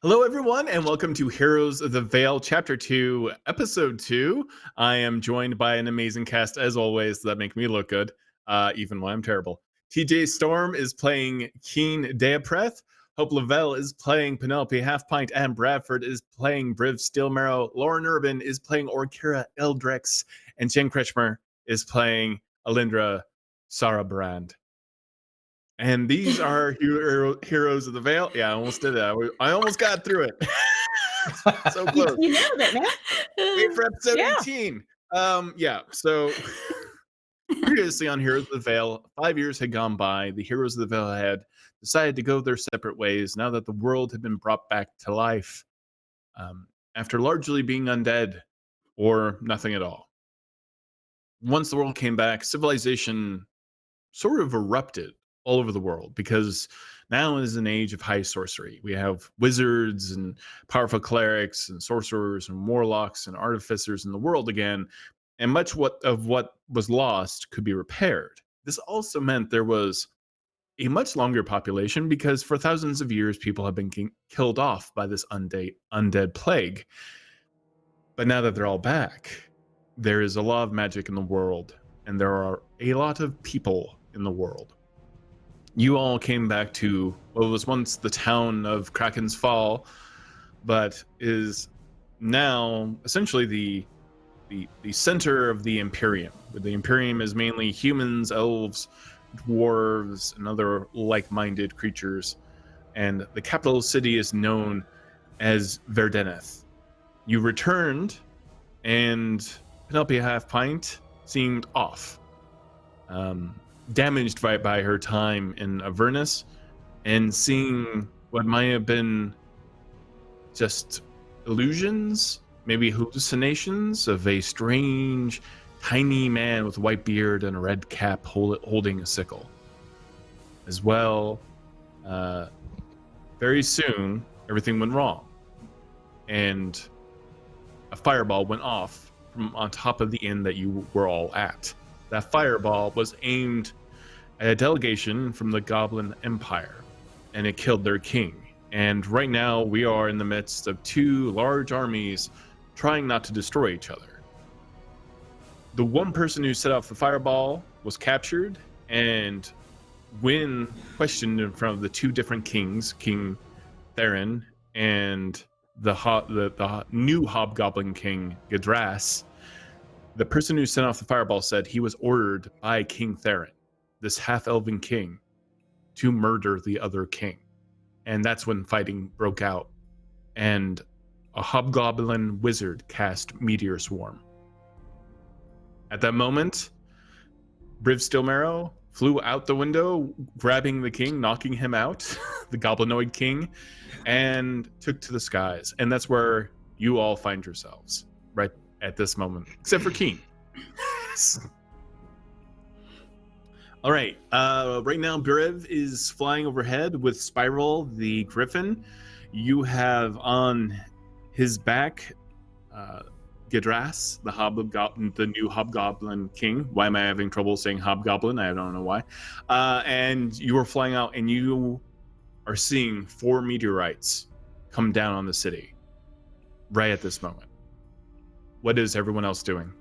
Hello, everyone, and welcome to Heroes of the Vale, Chapter 2, Episode 2. I am joined by an amazing cast, as always, that make me look good, even when I'm terrible. TJ Storm is playing Keen Deapreth. Hope LaVelle is playing Penelope Halfpint, and Bradford is playing Briv Steelmarrow. Lauren Urban is playing Orkira Eldritch, and Jen Kretchmer is playing Alyndra Sarrbarand. And these are Heroes of the Vale. Yeah, I almost did it. I almost got through it. So close. You nailed it, man. Wait for episode 18. So previously on Heroes of the Vale, 5 years had gone by. The Heroes of the Vale had decided to go their separate ways now that the world had been brought back to life after largely being undead or nothing at all. Once the world came back, civilization sort of erupted all over the world because now is an age of high sorcery. We have wizards and powerful clerics and sorcerers and warlocks and artificers in the world again, and much of what was lost could be repaired. This also meant there was a much longer population because for thousands of years people have been killed off by this undead plague. But now that they're all back, there is a lot of magic in the world, and there are a lot of people in the world. You all came back to what was once the town of Kraken's Fall, but is now essentially the center of the Imperium. The Imperium is mainly humans, elves, dwarves, and other like-minded creatures, and the capital city is known as Verdeneth. You returned, and Penelope Halfpint seemed off. Damaged by her time in Avernus, and seeing what might have been just illusions, maybe hallucinations of a strange, tiny man with a white beard and a red cap holding a sickle. As well, very soon, everything went wrong, and a fireball went off from on top of the inn that you were all at. That fireball was aimed at a delegation from the Goblin Empire, and it killed their king. And right now, we are in the midst of two large armies trying not to destroy each other. The one person who set off the fireball was captured, and when questioned in front of the two different kings, King Theron and the new Hobgoblin King, Gadras, the person who sent off the fireball said he was ordered by King Theron, this half-elven king, to murder the other king. And that's when fighting broke out, and a hobgoblin wizard cast Meteor Swarm. At that moment, Briv Steelmarrow flew out the window, grabbing the king, knocking him out, the goblinoid king, and took to the skies. And that's where you all find yourselves, right at this moment, except for Keen. All right. Right now, Briv is flying overhead with Spiral, the griffin. You have on his back Gadras, the new Hobgoblin King. Why am I having trouble saying Hobgoblin? I don't know why. And you are flying out, and you are seeing 4 meteorites come down on the city right at this moment. What is everyone else doing?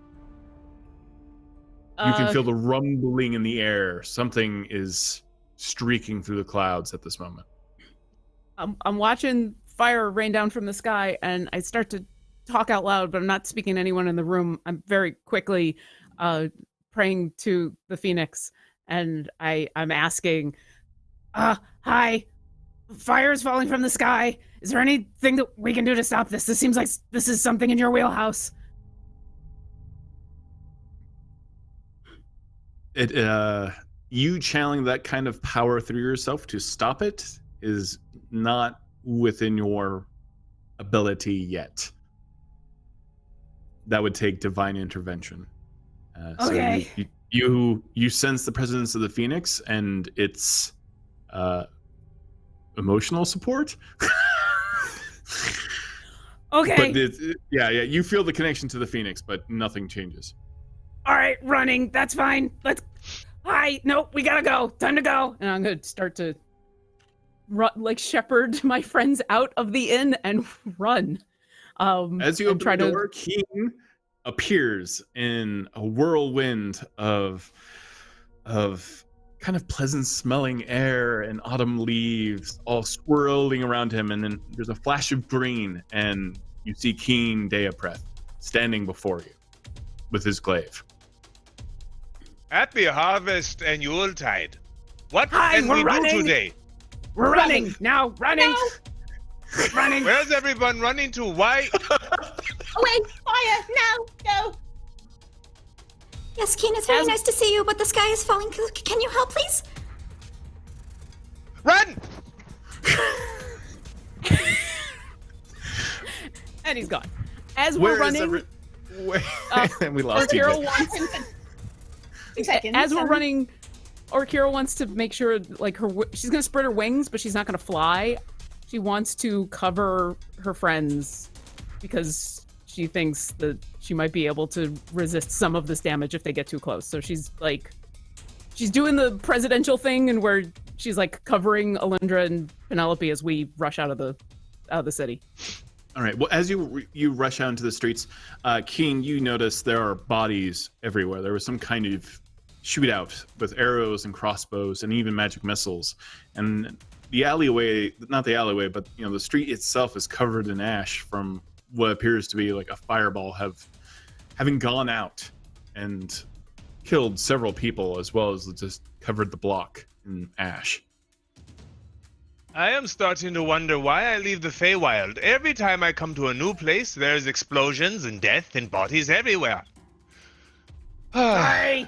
You can feel the rumbling in the air. Something is streaking through the clouds at this moment. I'm watching fire rain down from the sky, and I start to talk out loud, but I'm not speaking to anyone in the room. I'm very quickly praying to the Phoenix, and I'm asking, hi, fire is falling from the sky. Is there anything that we can do to stop this? This seems like this is something in your wheelhouse. You channeling that kind of power through yourself to stop it is not within your ability yet. That would take divine intervention. Okay. So you sense the presence of the Phoenix and its emotional support. Okay. But you feel the connection to the Phoenix, but nothing changes. All right, running. That's fine. Hi. No, we gotta go. Time to go. And I'm gonna start to shepherd my friends out of the inn and run. As you open the door, Keen appears in a whirlwind of kind of pleasant smelling air and autumn leaves all swirling around him, and then there's a flash of green, and you see Keen Deapreth standing before you with his glaive. Happy harvest and Yuletide. What Hi, can we do today? We're running now. Running. No. Running. Where's everyone running to? Why? Away! Fire! No! Go! Yes, Keen, it's very nice to see you, but the sky is falling. Can you help, please? Run! And he's gone. As we're running, we lost Orkira wants. 2 seconds. As we're running, Orkira wants to make sure, like, she's gonna spread her wings, but she's not gonna fly. She wants to cover her friends because she thinks that she might be able to resist some of this damage if they get too close. So she's doing the presidential thing, and where she's like covering Alyndra and Penelope as we rush out of the city. All right. Well, as you rush out into the streets, King, you notice there are bodies everywhere. There was some kind of shootout with arrows and crossbows and even magic missiles, and the alleyway, not the alleyway, but the street itself is covered in ash from what appears to be like a fireball having gone out and killed several people, as well as just covered the block in ash. I am starting to wonder why I leave the Feywild. Every time I come to a new place, there's explosions and death and bodies everywhere. Sorry.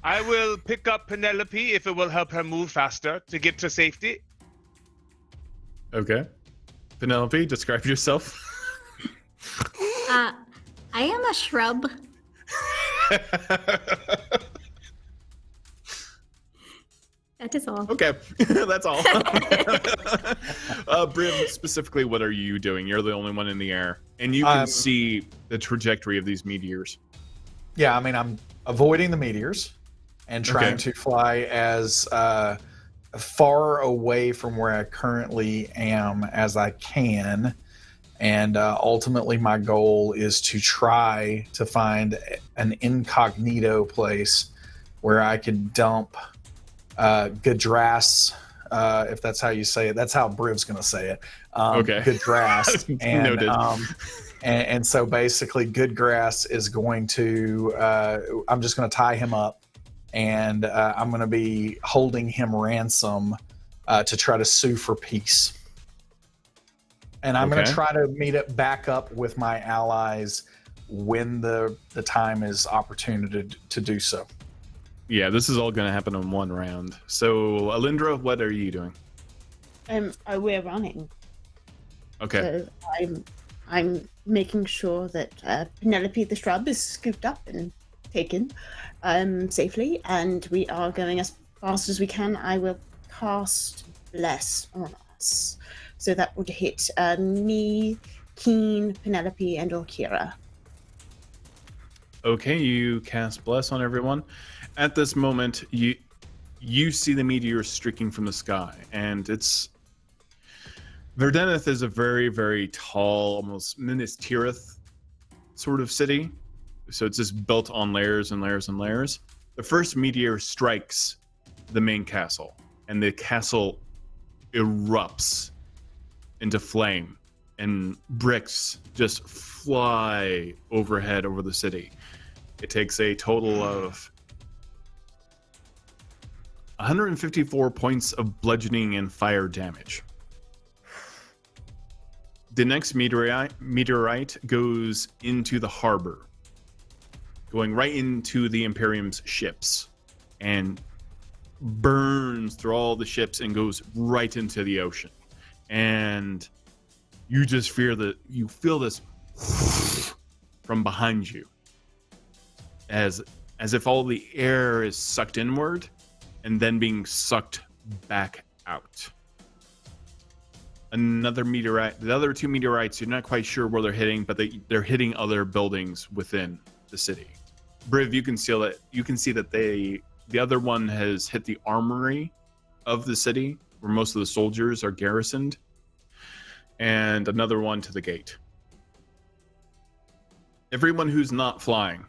I will pick up Penelope if it will help her move faster to get to safety. Okay. Penelope, describe yourself. I am a shrub. That is all. Okay, that's all. Briv, specifically, what are you doing? You're the only one in the air, and you can see the trajectory of these meteors. Yeah, I mean, I'm avoiding the meteors and trying to fly as far away from where I currently am as I can. And ultimately, my goal is to try to find an incognito place where I could dump Gudras, if that's how you say it. That's how Briv's going to say it. Gudras. And, Noted. And so basically, Goodgrass is going to, I'm just going to tie him up, and I'm going to be holding him ransom to try to sue for peace. And I'm going to try to meet it back up with my allies when the time is opportune to do so. Yeah, this is all going to happen in one round. So, Alyndra, what are you doing? We're running. Okay. So I'm making sure that Penelope the shrub is scooped up and taken safely, and we are going as fast as we can. I will cast Bless on us. So that would hit me, Keen, Penelope, and Orkira. Okay, you cast Bless on everyone. At this moment, you see the meteors streaking from the sky, and it's... Verdeneth is a very, very tall, almost Minas Tirith sort of city. So it's just built on layers and layers and layers. The first meteor strikes the main castle, and the castle erupts into flame, and bricks just fly overhead over the city. It takes a total of 154 points of bludgeoning and fire damage. The next meteorite goes into the harbor, going right into the Imperium's ships, and burns through all the ships and goes right into the ocean. And you just feel this from behind you, as if all the air is sucked inward and then being sucked back out. Another meteorite. The other two meteorites, you're not quite sure where they're hitting, but they're hitting other buildings within the city. Briv, you can see that the other one has hit the armory of the city where most of the soldiers are garrisoned, and another one to the gate. Everyone who's not flying,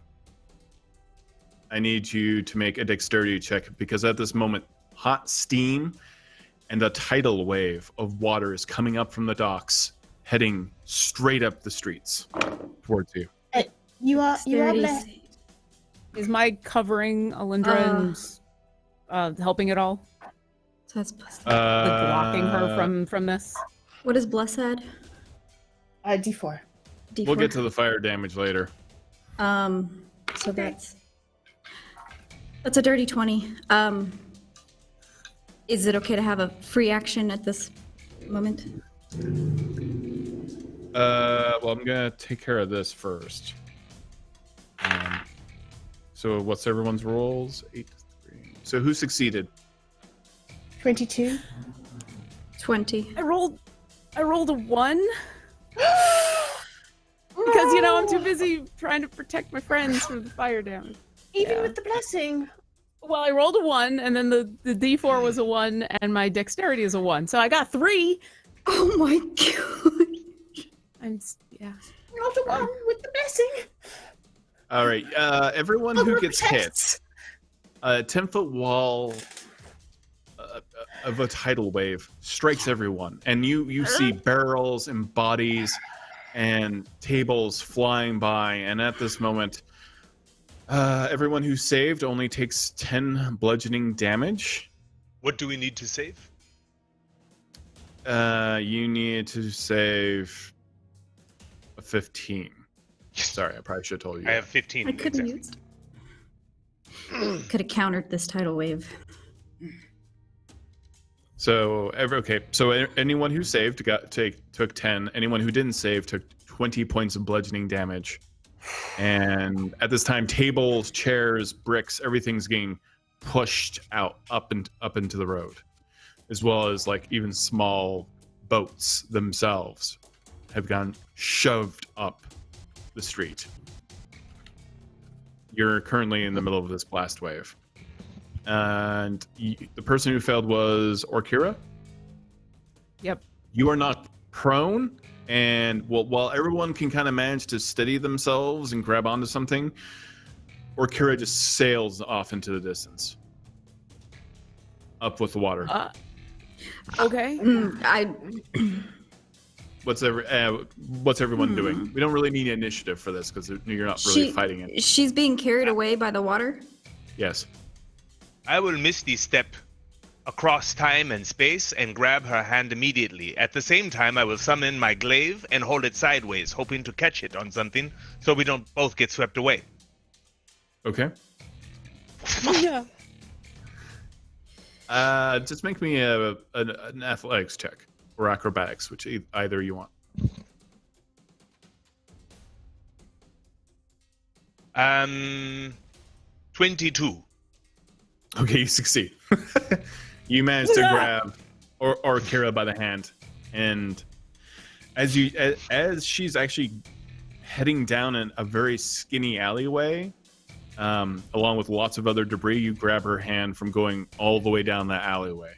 I need you to make a dexterity check, because at this moment, hot steam and a tidal wave of water is coming up from the docks, heading straight up the streets towards you. You are blessed. Is my covering Alyndra and helping at all? So that's plus Like blocking her from this? What is blessed? D4. D4. We'll get to the fire damage later. So that's a dirty 20. Is it okay to have a free action at this moment? Well, I'm gonna take care of this first. So what's everyone's rolls? 8 to 3. So who succeeded? 22. 20. I rolled a 1. Because, I'm too busy trying to protect my friends from the fire damage. Even with the blessing. Well, I rolled a 1, and then the D4 was a 1, and my dexterity is a 1. So I got 3. Oh my god. Yeah. Not a 1 with the blessing. All right. Everyone who gets hit, a 10-foot wall of a tidal wave strikes everyone, and you see barrels and bodies and tables flying by. And at this moment, everyone who saved only takes 10 bludgeoning damage. What do we need to save? You need to save a 15. Sorry, I probably should have told you. I have 15. I couldn't exactly. use. Could have countered this tidal wave. So anyone who saved took 10. Anyone who didn't save took 20 points of bludgeoning damage. And at this time, tables, chairs, bricks, everything's getting pushed out up into the road, as well as like even small boats themselves have gone shoved up the street. You're currently in the middle of this blast wave. And the person who failed was Orkira. Yep. You are not prone, and while everyone can kind of manage to steady themselves and grab onto something, Orkira just sails off into the distance, up with the water. Okay. What's everyone doing? We don't really need initiative for this because you're not really fighting it. She's being carried away by the water? Yes. I will misty step across time and space and grab her hand immediately. At the same time, I will summon my glaive and hold it sideways, hoping to catch it on something so we don't both get swept away. Okay. Yeah. Just make me an athletics check or acrobatics, which either you want. 22. Okay, you succeed. You manage to grab Orkira by the hand, and as she's actually heading down a very skinny alleyway, along with lots of other debris, you grab her hand from going all the way down that alleyway,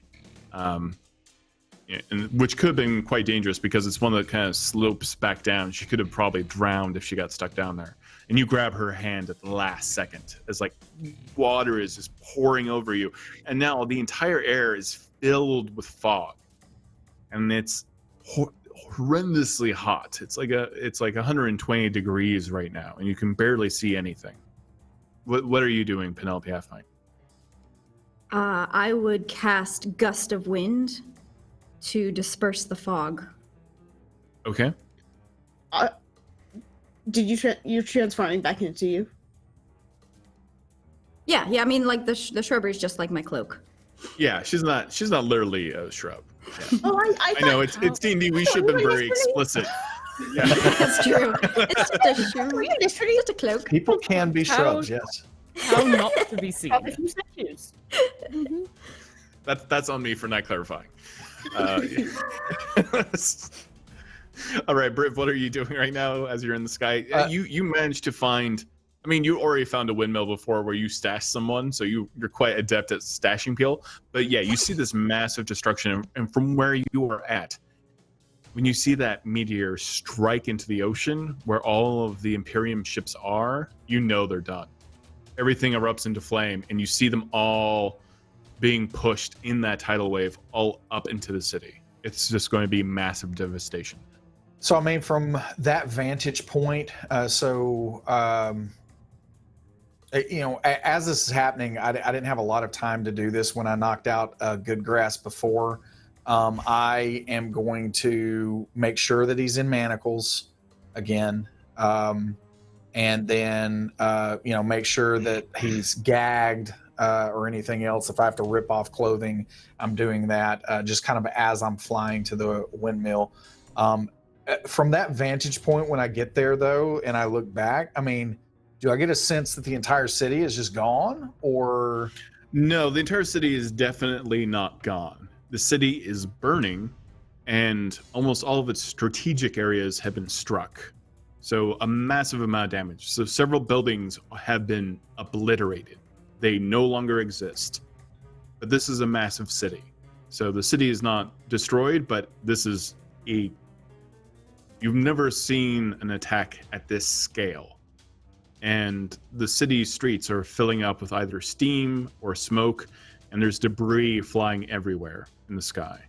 which could have been quite dangerous because it's one that kind of slopes back down. She could have probably drowned if she got stuck down there. And you grab her hand at the last second as like water is just pouring over you, and now the entire air is filled with fog, and it's horrendously hot. It's like 120 degrees right now, and you can barely see anything. What are you doing, Penelope Half-Knight? I would cast Gust of Wind to disperse the fog. Okay. Did you transforming back into you? Yeah. I mean, like the shrubbery is just like my cloak. Yeah, she's not literally a shrub. Yeah. Oh, I know it's D&D. We should have been very explicit. Yeah. That's true. It's just a shoe. It's just a cloak. People can be shrubs, yes. How not to be seen. Mm-hmm. That's on me for not clarifying. All right, Briv, what are you doing right now as you're in the sky? You managed to find I mean, you already found a windmill before where you stashed someone, so you're quite adept at stashing people. But yeah, you see this massive destruction, and from where you are at, when you see that meteor strike into the ocean where all of the Imperium ships are, you know they're done. Everything erupts into flame, and you see them all being pushed in that tidal wave all up into the city. It's just going to be massive devastation. So, I mean, from that vantage point, you know, as this is happening, I didn't have a lot of time to do this when I knocked out Good Grass before. I am going to make sure that he's in manacles again, and then, you know, make sure that he's gagged or anything else. If I have to rip off clothing, I'm doing that just kind of as I'm flying to the windmill. From that vantage point, when I get there, though, and I look back, I mean, do I get a sense that the entire city is just gone, or? No, the entire city is definitely not gone. The city is burning, and almost all of its strategic areas have been struck. So a massive amount of damage. So several buildings have been obliterated. They no longer exist. But this is a massive city. So the city is not destroyed, but this is you've never seen an attack at this scale. And the city streets are filling up with either steam or smoke, and there's debris flying everywhere in the sky.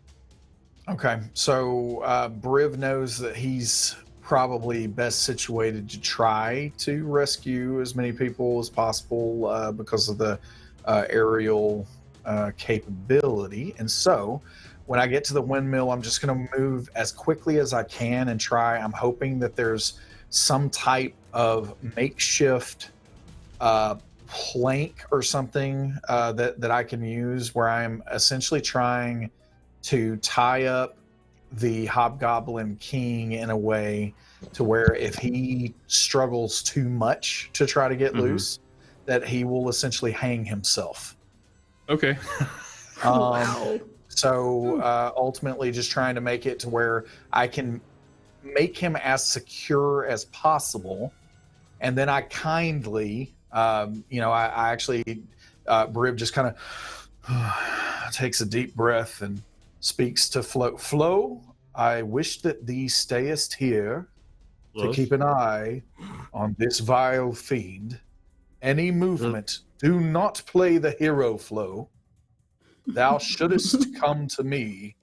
Okay, so Briv knows that he's probably best situated to try to rescue as many people as possible because of the aerial capability. And so when I get to the windmill, I'm just going to move as quickly as I can and try. I'm hoping that there's some type of makeshift plank or something that I can use, where I'm essentially trying to tie up the Hobgoblin King in a way to where if he struggles too much to try to get loose, that he will essentially hang himself. Okay. Wow. So ultimately just trying to make it to where I can make him as secure as possible. And then I kindly, you know, I actually, Briv just kind of takes a deep breath and speaks to Flo. Flo, I wish that thee stayest here to keep an eye on this vile fiend. Any movement, do not play the hero, Flo. Thou shouldest come to me,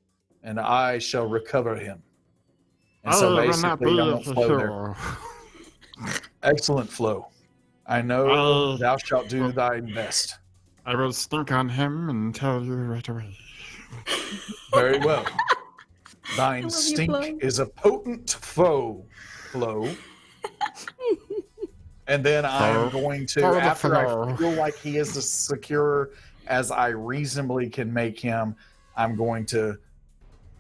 and I shall recover him. And so basically, I'm Flo there. Excellent, Flo. I know thou shalt do thy best. I will stink on him and tell you right away. Very well. Thine stink is a potent foe, Flo. And then I'm going to, after I feel like he is as secure as I reasonably can make him, I'm going to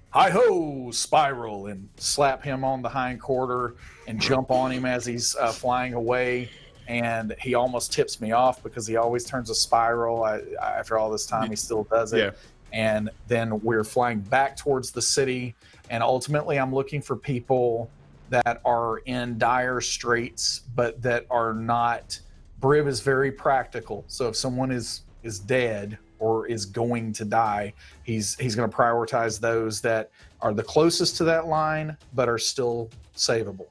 hi-ho, spiral, and slap him on the hind quarter and jump on him as he's flying away. And he almost tips me off because he always turns a spiral. After all this time, he still does it. Yeah. And then we're flying back towards the city. And ultimately, I'm looking for people that are in dire straits, but that are not. Briv is very practical. So if someone is dead or is going to die, he's going to prioritize those that are the closest to that line, but are still savable.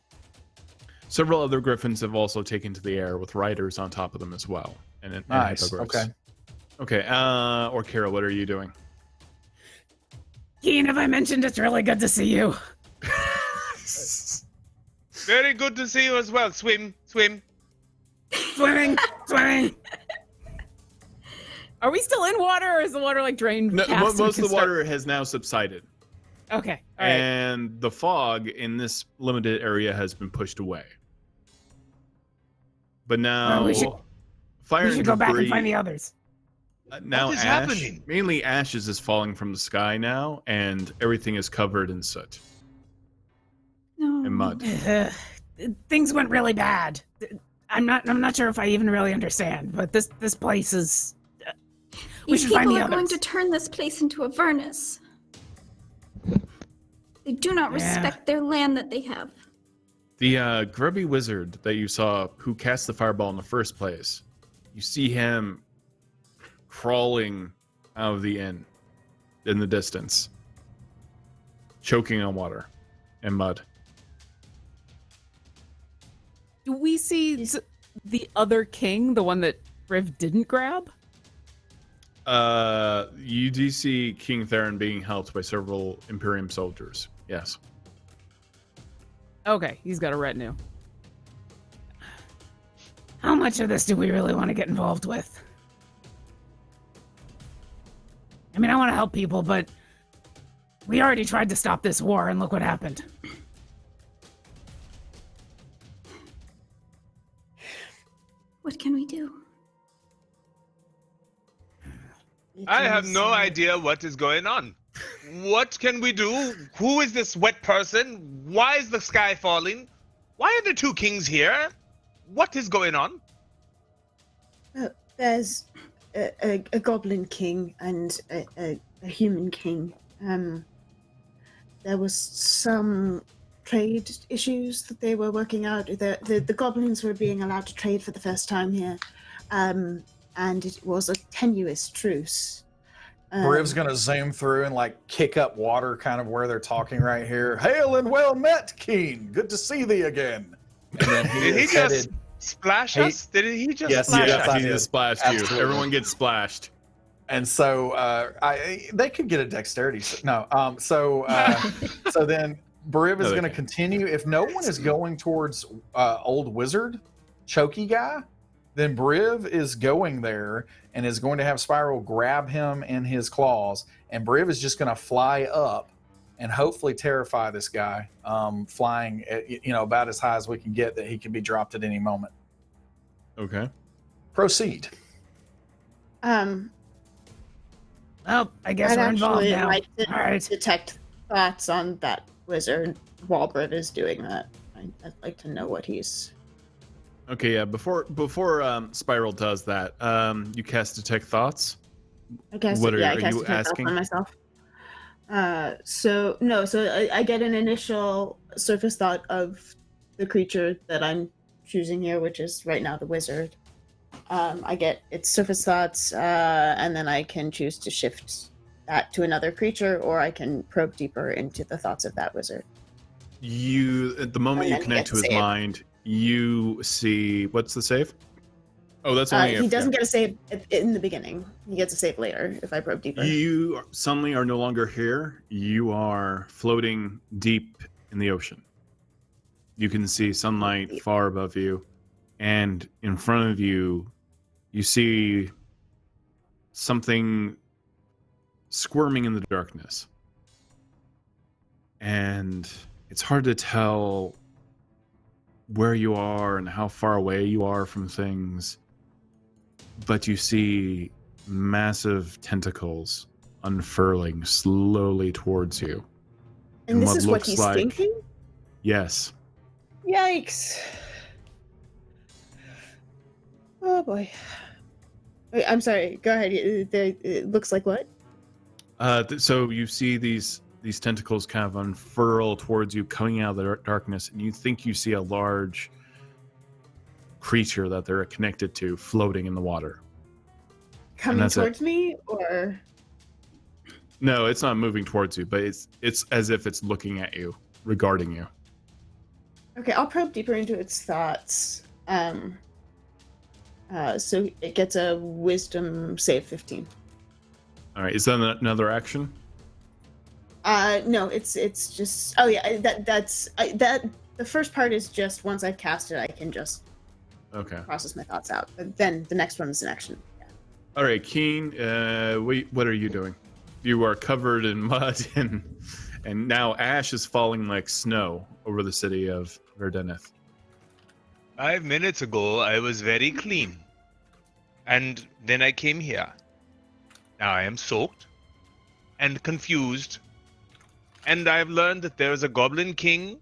Several other griffins have also taken to the air with riders on top of them as well. And nice. Okay. Orkira, what are you doing? Keen, have I mentioned it's really good to see you? Very good to see you as well. Swim. Swimming. Are we still in water, or is the water like drained? No, most of the water has now subsided. Okay. All right. And the fog in this limited area has been pushed away. But now, we should go back and find the others. Now what is happening? Mainly ashes is falling from the sky now, and everything is covered in soot and mud. Things went really bad. I'm not sure if I even really understand, but this place is. We should find the others. People are going to turn this place into a furnace. They do not respect their land that they have. The grubby wizard that you saw who cast the fireball in the first place, you see him crawling out of the inn in the distance, choking on water and mud. Do we see the other king, the one that Briv didn't grab? You do see King Theron being helped by several Imperium soldiers. Yes. Okay, he's got a retinue. How much of this do we really want to get involved with? I mean, I want to help people, but we already tried to stop this war, and look what happened. What can we do? I have no idea what is going on. What can we do? Who is this wet person? Why is the sky falling? Why are the two kings here? What is going on? There's a goblin king and a human king. There was some trade issues that they were working out. The goblins were being allowed to trade for the first time here, and it was a tenuous truce. Briv's gonna zoom through and like kick up water kind of where they're talking right here. Hail and well met, Keen. Good to see thee again. And then Did he just splash us? Did he just Yes, splash yes, us? I he did. just splashed Absolutely. you. Everyone gets splashed. And so they could get a dexterity. No. So then Briv is No, they going to can't. continue. If no one is going towards old wizard, choky guy, then Briv is going there and is going to have Spiral grab him in his claws, and Briv is just going to fly up and hopefully terrify this guy, flying at, about as high as we can get, that he can be dropped at any moment. Okay. Proceed. Well, I guess I'd we're involved actually now. like to All right. detect thoughts on that wizard while Briv is doing that. I'd like to know what he's... Okay, yeah. Before Spiral does that, you cast Detect Thoughts. I guess. What are I you cast detect thoughts asking? on myself. So I get an initial surface thought of the creature that I'm choosing here, which is right now the wizard. I get its surface thoughts, and then I can choose to shift that to another creature, or I can probe deeper into the thoughts of that wizard. You, at the moment And you then he connect to gets his saved. mind, you see what's the save? Oh, that's only He if doesn't get a save in the beginning. He gets a save later if I probe deeper. you suddenly are no longer here. You are floating deep in the ocean. You can see sunlight far above you, and in front of you, you see something squirming in the darkness. And it's hard to tell where you are and how far away you are from things, but you see massive tentacles unfurling slowly towards you. and this what is what looks he's like- thinking? Yes. Yikes. Oh boy. Wait, I'm sorry. Go ahead. It looks like what? So you see these tentacles kind of unfurl towards you, coming out of the darkness, and you think you see a large creature that they're connected to floating in the water. Coming that's it. towards me, or No, it's not moving towards you, but it's as if it's looking at you, regarding you. okay? I'll probe deeper into its thoughts. So it gets a Wisdom save 15. All right, is that another action? No, it's just. Oh yeah, that the first part is just once I've cast it, I can just Okay. process my thoughts out. But then the next one is an action. Yeah. All right, Keen, what are you doing? You are covered in mud, and now ash is falling like snow over the city of Verdeneth. 5 minutes ago, I was very clean. And then I came here. Now I am soaked and confused. And I've learned that there is a Goblin King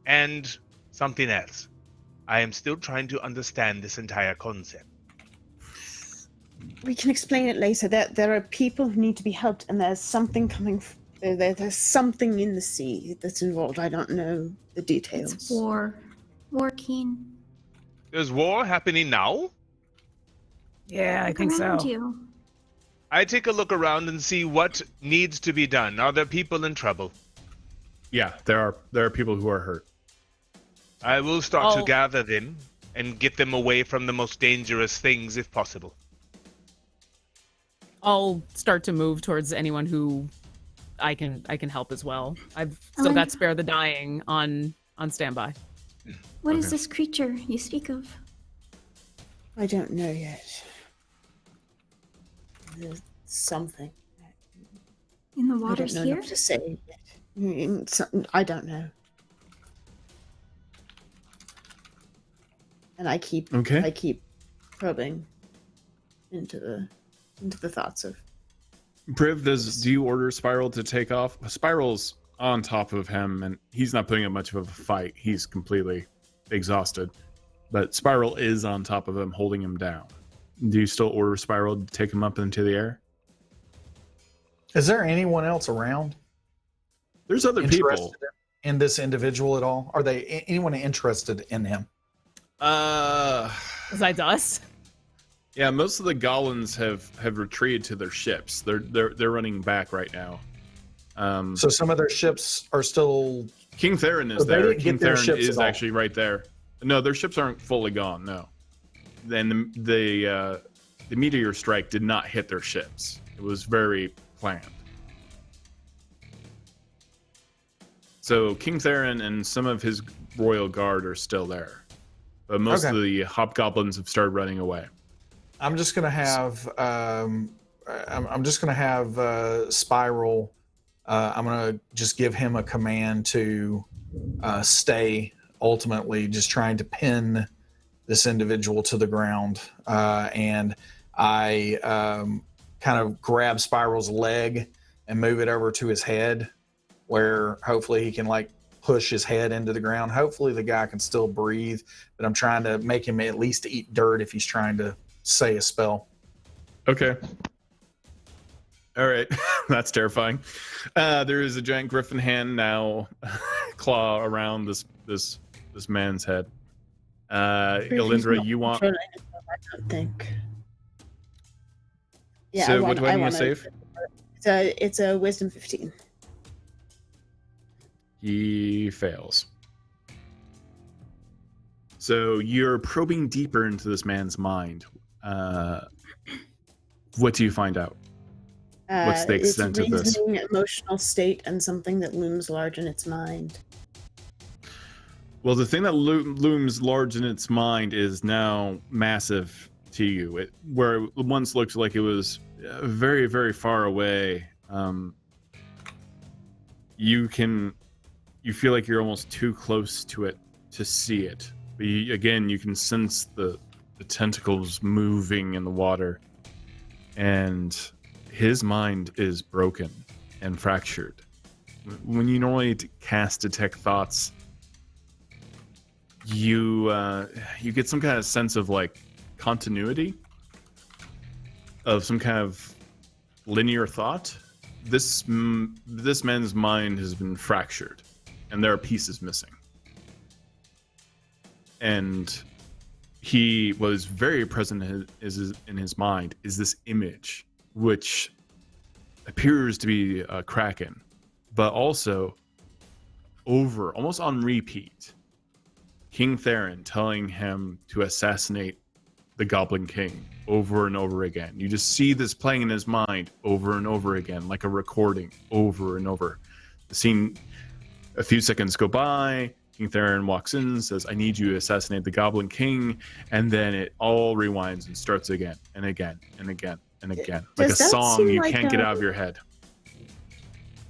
and something else. I am still trying to understand this entire concept. We can explain it later. There are people who need to be helped, and there's something coming. There's something in the sea that's involved. I don't know the details. It's war. War, Keen. There's war happening now? Yeah, I Look think around so. you. I take a look around and see what needs to be done. Are there people in trouble? Yeah, there are people who are hurt. I will start to Oh. gather them and get them away from the most dangerous things if possible. I'll start to move towards anyone who I can help as well. I've still got Spare the Dying on standby. What is Okay. this creature you speak of? I don't know yet. There's something. In the I don't waters know here? enough to say yet. I don't know. And I keep probing into the thoughts of. Briv, do you order Spiral to take off? Spiral's on top of him, and he's not putting up much of a fight. He's completely exhausted. But Spiral is on top of him, holding him down. Do you still order Spiral to take him up into the air? Is there anyone else around There's other people. interested in this individual at all? Are they anyone interested in him? Besides us. Yeah, most of the goblins have retreated to their ships. They're running back right now. So some of their ships are still. King Theron is So they there. didn't King get their Theron ships is at all. actually right there. No, their ships aren't fully gone. No. Then the meteor strike did not hit their ships. It was very planned. So King Theron and some of his royal guard are still there, but most Okay. of the hobgoblins have started running away. I'm just gonna have. I'm just gonna have Spiral. I'm gonna just give him a command to stay. Ultimately, just trying to pin this individual to the ground, and I kind of grab Spiral's leg and move it over to his head, where hopefully he can like push his head into the ground. Hopefully the guy can still breathe, but I'm trying to make him at least eat dirt if he's trying to say a spell. Okay. All right. That's terrifying. There is a giant griffin hand now claw around this man's head. Alyndra, you want... I don't think. Yeah, So what do I need to save? It's a wisdom 15. He fails. So you're probing deeper into this man's mind. What do you find out? What's the extent of this? It's reasoning, emotional state, and something that looms large in its mind. Well, the thing that looms large in its mind is now massive to you. Where it once looked like it was very, very far away, you feel like you're almost too close to it to see it. But you can sense the tentacles moving in the water, and his mind is broken and fractured. When you normally cast Detect Thoughts, you get some kind of sense of like continuity of some kind of linear thought. This man's mind has been fractured, and there are pieces missing. And he was very present in his mind is this image, which appears to be a kraken, but also almost on repeat, King Theron telling him to assassinate the Goblin King over and over again. You just see this playing in his mind over and over again, like a recording over and over. The scene, a few seconds go by, King Theron walks in, says, "I need you to assassinate the Goblin King," and then it all rewinds and starts again and again and again and again. Like a Does that song seem you like can't get out of your head.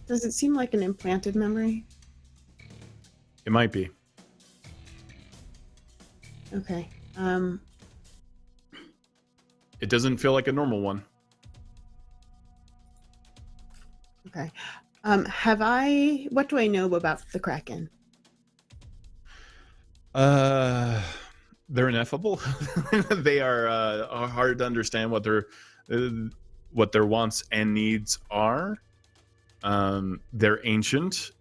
Does it seem like an implanted memory? It might be. Okay. It doesn't feel like a normal one. Okay. What do I know about the Kraken? They're ineffable. They are hard to understand what their wants and needs are. They're ancient.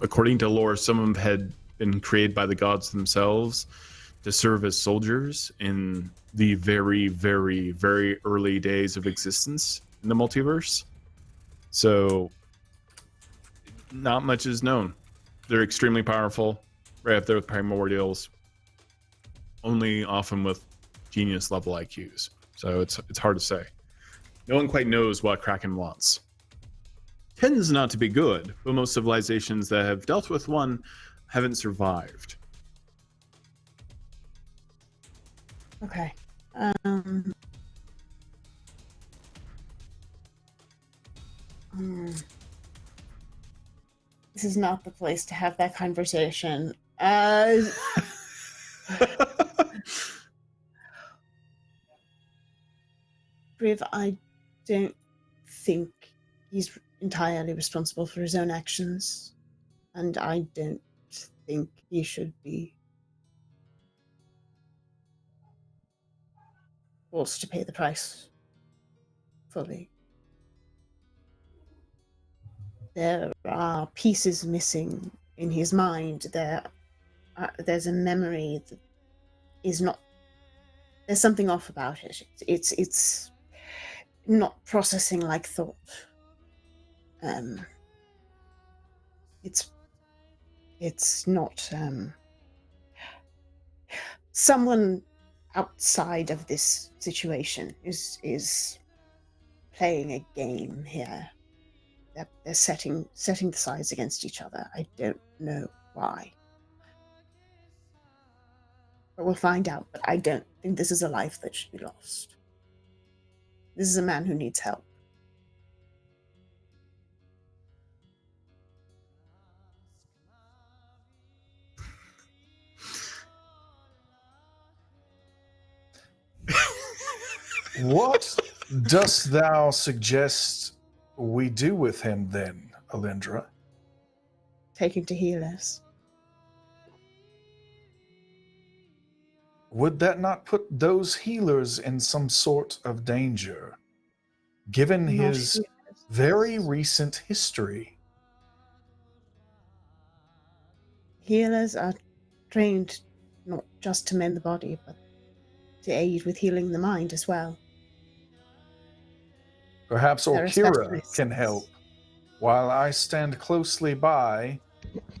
According to lore, some of them had been created by the gods themselves to serve as soldiers in the very, very, very early days of existence in the multiverse. So, not much is known. They're extremely powerful, right up there with primordials, only often with genius level IQs. So it's hard to say. No one quite knows what Kraken wants. Tends not to be good, but most civilizations that have dealt with one haven't survived. Okay. This is not the place to have that conversation. Briv, I don't think he's entirely responsible for his own actions, and I don't think he should be forced to pay the price fully. There are pieces missing in his mind. There's a memory that is not. There's something off about it. It's not processing like thought. It's not. Someone outside of this situation is playing a game here. They're setting the sides against each other. I don't know why. But we'll find out. But I don't think this is a life that should be lost. This is a man who needs help. What dost thou suggest we do with him then, Alyndra? Take him to healers. Would that not put those healers in some sort of danger, given Not his healers. very recent history? Healers are trained not just to mend the body, but to aid with healing the mind as well. Perhaps There are Orkira specialists. can help, while I stand closely by,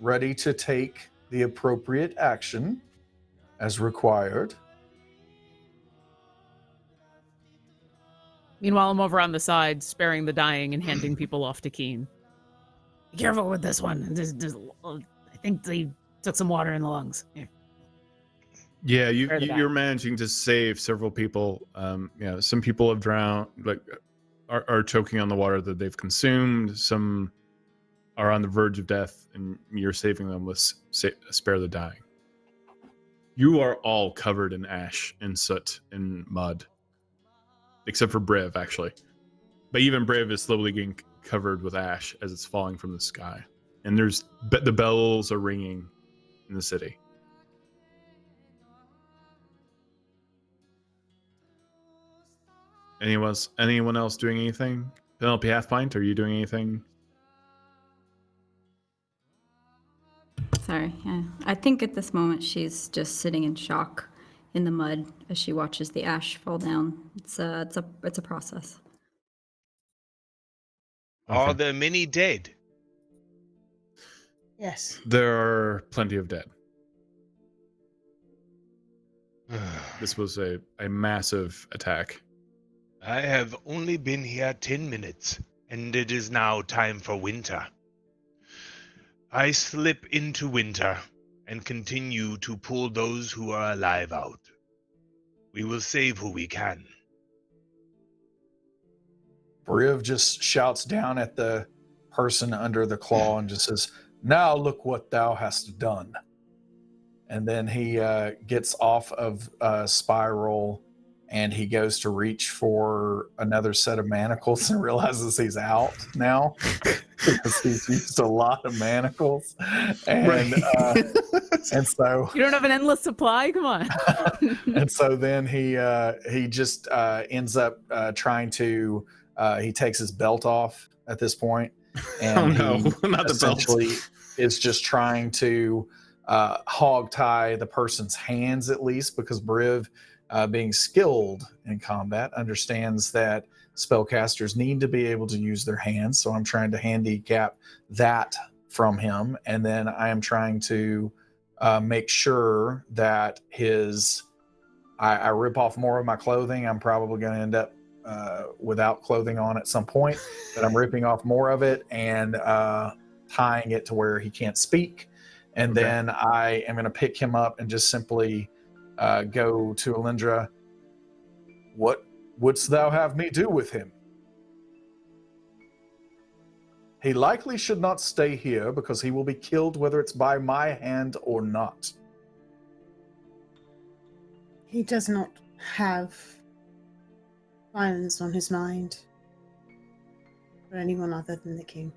ready to take the appropriate action as required. Meanwhile, I'm over on the side, sparing the dying and handing people off to Keen. Be careful with this one. I think they took some water in the lungs. Here. Yeah, Or the you're back. managing to save several people. Some people have drowned, like are choking on the water that they've consumed. Some are on the verge of death, and you're saving them with spare the dying. You are all covered in ash and soot and mud, except for Briv, actually. But even Briv is slowly getting covered with ash as it's falling from the sky. And the bells are ringing in the city. Anyone else doing anything? Penelope Halfpint, are you doing anything? Sorry. Yeah. I think at this moment she's just sitting in shock in the mud as she watches the ash fall down. It's a process. Are Okay. there many dead? Yes. There are plenty of dead. This was a massive attack. I have only been here 10 minutes, and it is now time for winter. I slip into winter and continue to pull those who are alive out. We will save who we can. Briv just shouts down at the person under the claw and just says, "Now look what thou hast done." And then he gets off of Spiral and he goes to reach for another set of manacles and realizes he's out now because he's used a lot of manacles. And, and so You don't have an endless supply? Come on. and so then he just ends up trying to he takes his belt off at this point and no, he not the essentially belts. is just trying to hog tie the person's hands at least, because Briv, being skilled in combat, understands that spellcasters need to be able to use their hands. So I'm trying to handicap that from him, and then I am trying to make sure that I rip off more of my clothing. I'm probably going to end up without clothing on at some point, but I'm ripping off more of it and tying it to where he can't speak. And Okay. then I am going to pick him up and just simply go to Alyndra. What wouldst thou have me do with him? He likely should not stay here because he will be killed whether it's by my hand or not. He does not have violence on his mind for anyone other than the king.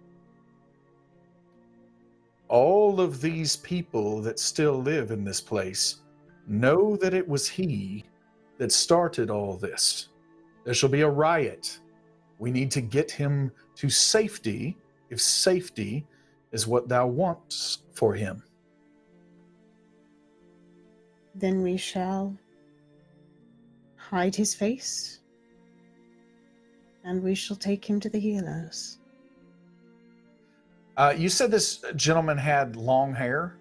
All of these people that still live in this place know that it was he that started all this. There shall be a riot. We need to get him to safety, if safety is what thou wants for him. Then we shall hide his face, and we shall take him to the healers. You said this gentleman had long hair?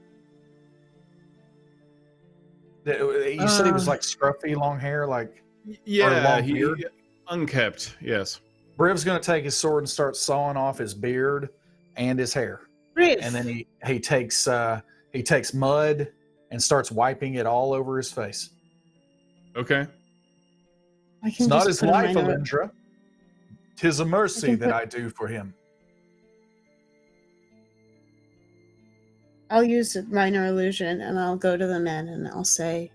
You said he was like scruffy long hair, like... Yeah, long he beard? unkept. Yes. Briv's going to take his sword and start sawing off his beard and his hair. Briv! And then he takes mud and starts wiping it all over his face. Okay. I It's can not just his put a life, minor- Alyndra. 'Tis a mercy can that put- I do for him. I'll use a minor illusion, and I'll go to the man and I'll say,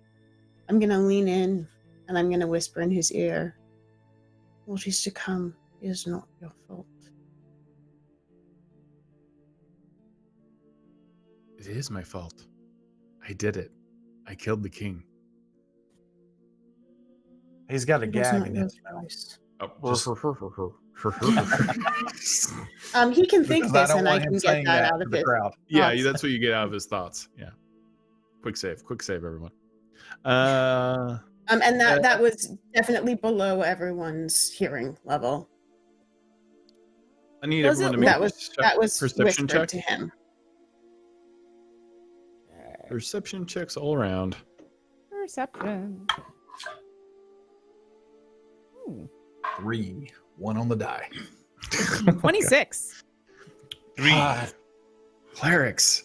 I'm going to lean in and I'm going to whisper in his ear, what is to come is not your fault. It is my fault. I did it. I killed the king. He's got a It was gag not in your his mouth. choice. He can think Because I this, don't and I want can him get saying that that out to of the his crowd. Yeah, thoughts. that's what you get out of his thoughts. Yeah. Quick save, everyone. And that was definitely below everyone's hearing level. I need Does everyone it to make That a was perception whispered check. to him. Perception checks all around. Perception. Ooh, 3, 1 on the die. 26. 3. Clerics.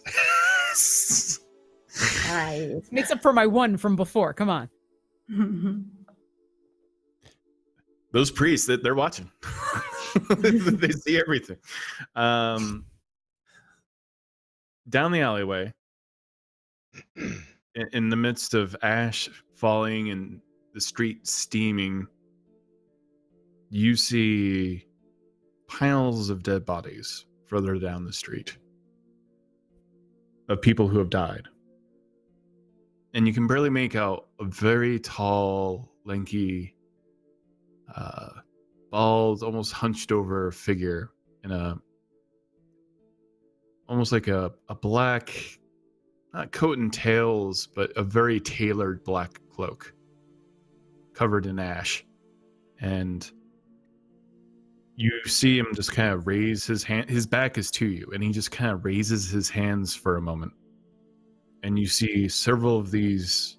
Makes up for my 1 from before. Come on. Those priests, they're watching. They see everything. Down the alleyway, in the midst of ash falling and the street steaming, you see piles of dead bodies further down the street of people who have died. And you can barely make out a very tall, lanky, bald, almost hunched over figure in almost like a black, not coat and tails, but a very tailored black cloak covered in ash. And you see him just kind of raise his hand. His back is to you, and he just kind of raises his hands for a moment. And you see several of these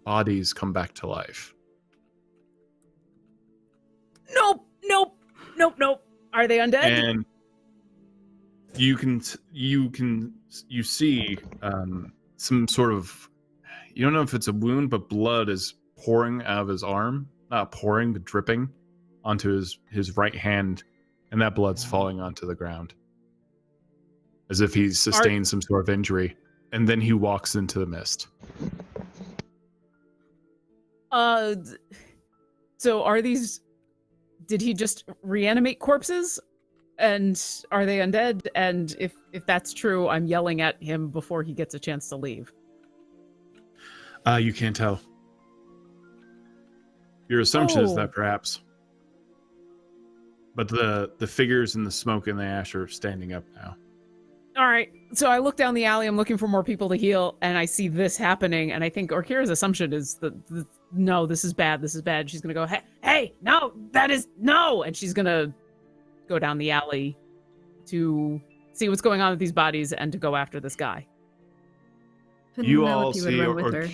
bodies come back to life. Nope. Are they undead? And you see some sort of, you don't know if it's a wound, but blood is pouring out of his arm. Not pouring, but dripping onto his right hand, and that blood's falling onto the ground as if he's sustained some sort of injury. And then he walks into the mist. So are these... Did he just reanimate corpses? And are they undead? And if that's true, I'm yelling at him before he gets a chance to leave. You can't tell. Your assumption is Oh. that perhaps. But the figures in the smoke and the ash are standing up now. All right. So I look down the alley. I'm looking for more people to heal, and I see this happening. And I think Orkira's assumption is that no, this is bad. This is bad. She's gonna go, hey, no, that is no, and she's gonna go down the alley to see what's going on with these bodies and to go after this guy. You all Penelope would see run with her.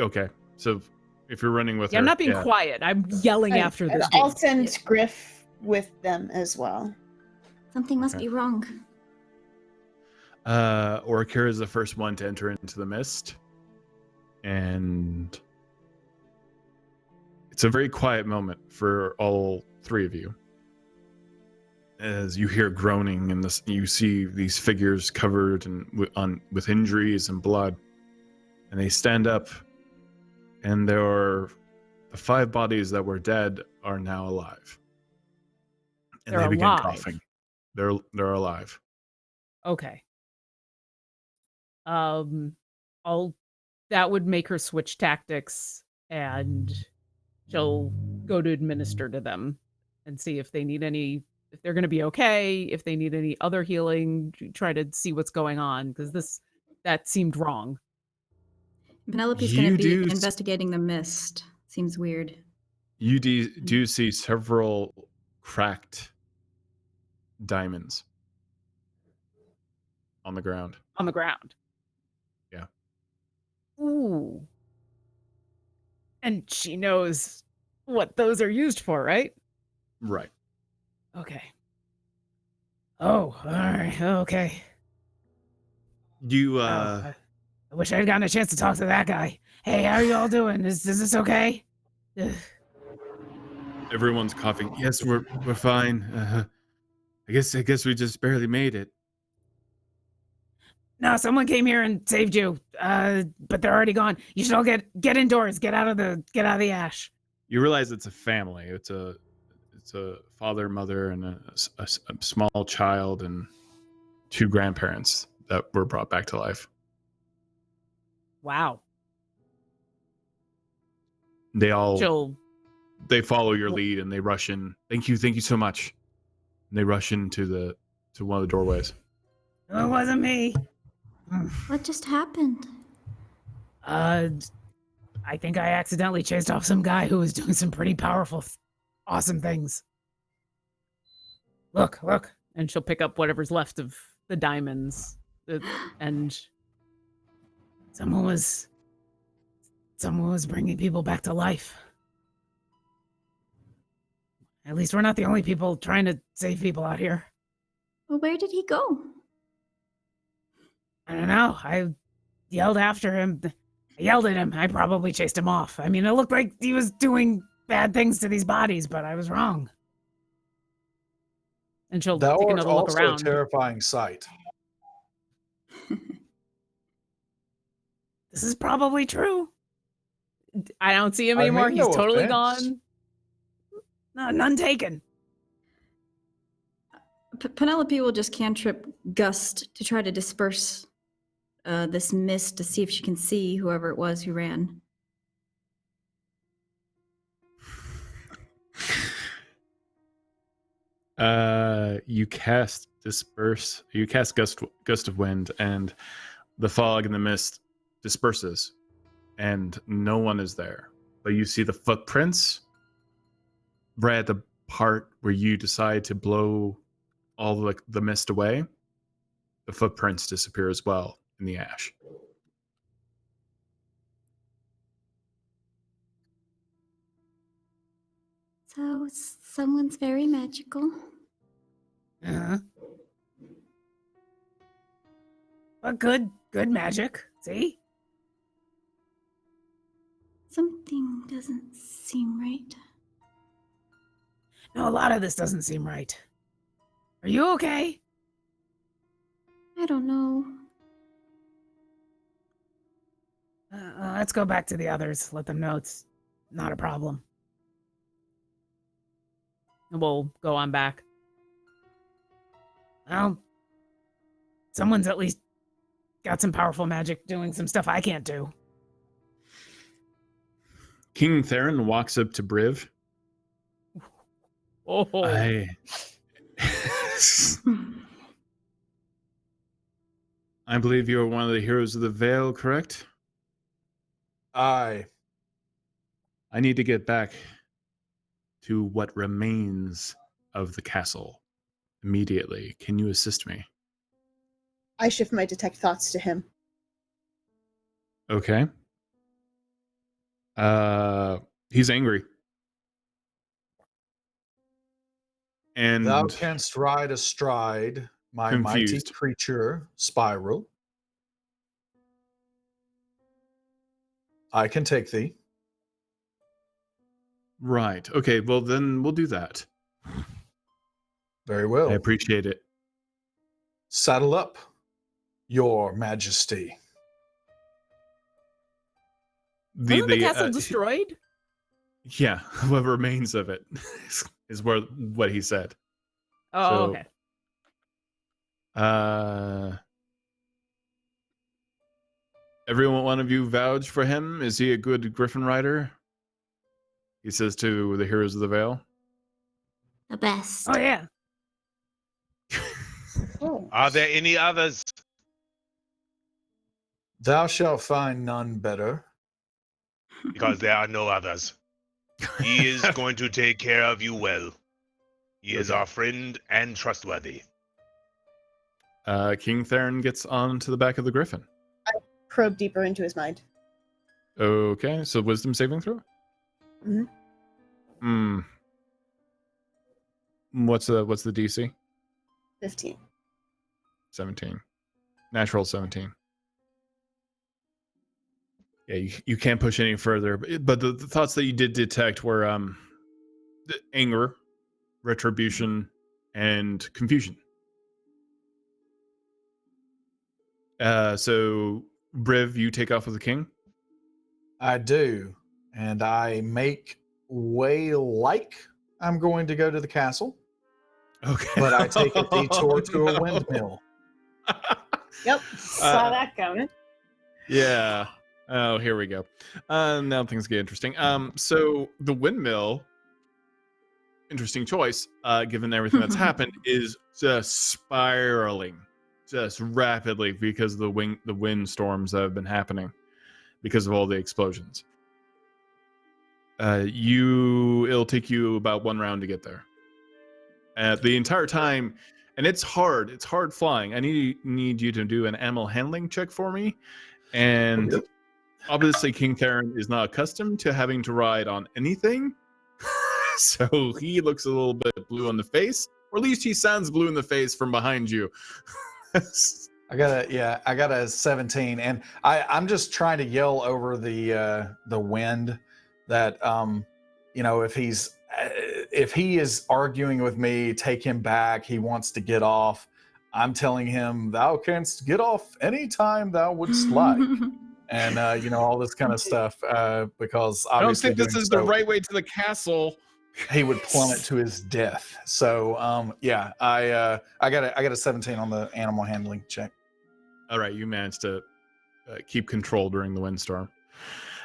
okay. So if you're running with her, I'm not being quiet. I'm yelling after this. I'll send Griff with them as well. Something must be wrong. Orkira is the first one to enter into the mist, and it's a very quiet moment for all three of you. As you hear groaning, and you see these figures covered with injuries and blood, and they stand up, and the 5 bodies that were dead are now alive, and They're they begin alive. coughing. They're alive. Okay. That would make her switch tactics, and she'll go to administer to them and see if they need if they're going to be okay, if they need any other healing, try to see what's going on, because that seemed wrong. Penelope's going to be investigating the mist. Seems weird. You do see several cracked diamonds on the ground. On the ground. Yeah. Ooh. And she knows what those are used for, right? Right. Okay. Oh, all right. Okay. You I wish I had gotten a chance to talk to that guy. Hey, how are you all doing? Is this okay? Ugh. Everyone's coughing. Yes, we're fine. I guess we just barely made it. No, someone came here and saved you. But they're already gone. You should all get indoors. Get out of the ash. You realize it's a family. It's a father, mother, and a small child, and 2 grandparents that were brought back to life. Wow. They all they follow your Well- lead, and they rush in. Thank you so much. And they rush into one of the doorways. It wasn't me. What just happened? I think I accidentally chased off some guy who was doing some pretty powerful, awesome things. Look. And she'll pick up whatever's left of the diamonds. And someone was bringing people back to life. At least we're not the only people trying to save people out here. Well, where did he go? I don't know. I yelled after him. I yelled at him. I probably chased him off. I mean, it looked like he was doing bad things to these bodies, but I was wrong. And she'll That take was another look also around. a terrifying sight. This is probably true. I don't see him I anymore. mean, He's no totally offense. gone. No, none taken. Penelope will just cantrip Gust to try to disperse this mist to see if she can see whoever it was who ran. You cast disperse. You cast gust of wind, and the fog and the mist disperses, and no one is there. But you see the footprints. Right at the part where you decide to blow all the mist away, the footprints disappear as well in the ash. So someone's very magical. Uh-huh. But good magic. See? Something doesn't seem right. No, a lot of this doesn't seem right. Are you okay? I don't know. Let's go back to the others. Let them know it's not a problem. And we'll go on back. Well, someone's at least got some powerful magic doing some stuff I can't do. King Theron walks up to Briv. Oh. I believe you are one of the heroes of the Vale, correct? Aye. I need to get back to what remains of the castle immediately. Can you assist me? I shift my detect thoughts to him. Okay. He's angry. And Thou canst ride astride my confused. mighty creature, Spiral. I can take thee. Right. Okay, well then we'll do that. Very well. I appreciate it. Saddle up, Your Majesty. Wasn't the castle destroyed? Yeah, what remains of it is what he said. Oh, So, okay. Everyone, one of you vouch for him? Is he a good griffin rider? He says to the heroes of the Vale. The best. Oh, yeah. Are there any others? Thou shalt find none better. Because there are no others. He is going to take care of you well. He is our friend and trustworthy. King Theron gets onto the back of the griffin. Probe deeper into his mind. Okay, so wisdom saving throw? Mm-hmm. What's the DC? 15. 17. Natural 17. Yeah, you can't push any further. But the thoughts that you did detect were anger, retribution, and confusion. So, Briv, you take off with the king? I do. And I make way like I'm going to go to the castle. Okay. But I take a detour to a windmill. Yep, saw that coming. Yeah. Oh, here we go. Now things get interesting. So the windmill, interesting choice, given everything that's happened, is just spiraling, just rapidly because of the wind storms that have been happening because of all the explosions. It'll take you about 1 round to get there. The entire time, and it's hard flying. I need you to do an animal handling check for me, and obviously King Theron is not accustomed to having to ride on anything, so he looks a little bit blue on the face, or at least he sounds blue in the face from behind you. I got a 17, and I'm just trying to yell over the wind that if he is arguing with me, take him back. He wants to get off. I'm telling him, thou canst get off anytime thou wouldst like. And all this kind of stuff, because obviously I don't think this is the right way to the castle. He would plummet to his death. So I got a 17 on the animal handling check. All right, you managed to keep control during the windstorm.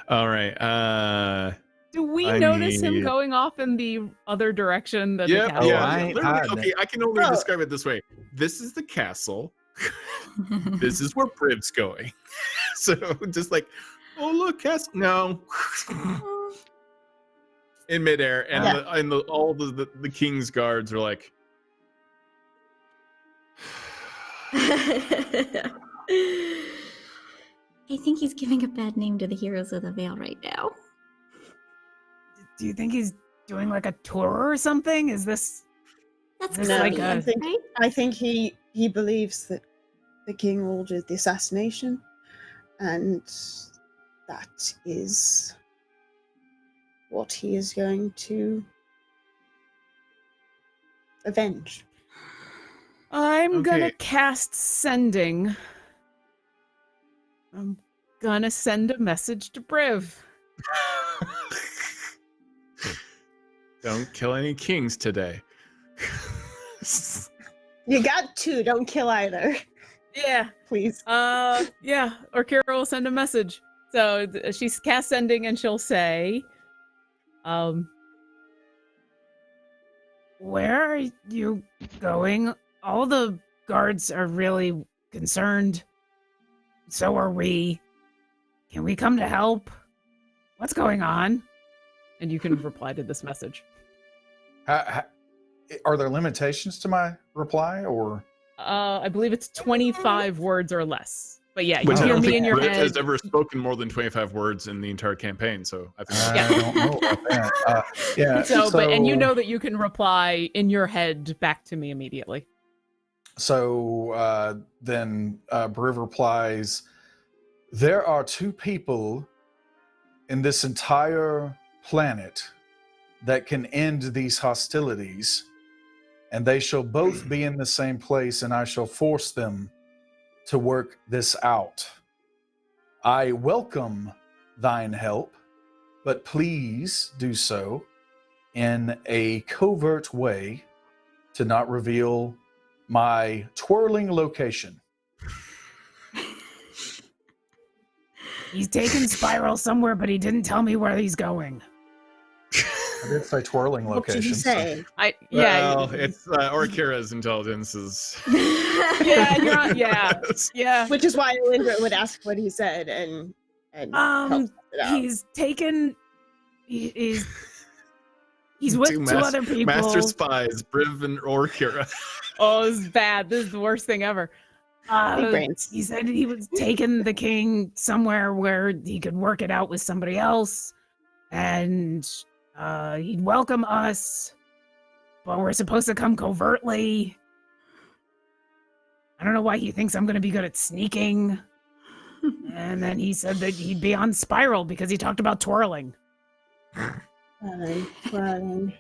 All right. Do we notice him going off in the other direction than the castle? Yeah. Okay, I can only describe it this way. This is the castle. This is where Briv's going. So just like, oh look, castle. No. In midair, and all the king's guards are like. I think he's giving a bad name to the heroes of the Vale right now. Do you think he's doing like a tour or something? Is this? That's this no, like I think he believes that the king ordered the assassination, and that is what he is going to avenge. I'm gonna cast sending. I'm gonna send a message to Briv. Don't kill any kings today. You got 2, don't kill either. Yeah. Please. Yeah, Orkira will send a message. So she's cast sending and she'll say, where are you going? All the guards are really concerned. So are we. Can we come to help? What's going on? And you can reply to this message. Are there limitations to my reply, or? I believe it's 25 words or less. But yeah, you Which I hear don't me think in your Briv head. has ever spoken more than 25 words in the entire campaign, so I think I don't know about that. Yeah. But you know that you can reply in your head back to me immediately. So then Briv replies, there are two people in this entire planet that can end these hostilities, and they shall both be in the same place, and I shall force them to work this out. I welcome thine help, but please do so in a covert way to not reveal my twirling location. He's taken Spiral somewhere, but he didn't tell me where he's going. I did say twirling What did location. you say? Well, it's Orkira's intelligence is. Yeah, you're on, yeah. Which is why Alyndra would ask what he said and help it out. He's taken. He's with two other people. Master spies, Briv and Orkira. Oh, this is bad. This is the worst thing ever. Big brains. He said he was taking the king somewhere where he could work it out with somebody else, and he'd welcome us, but we're supposed to come covertly. I don't know why he thinks I'm going to be good at sneaking. And then he said that he'd be on Spiral because he talked about twirling. Twirling.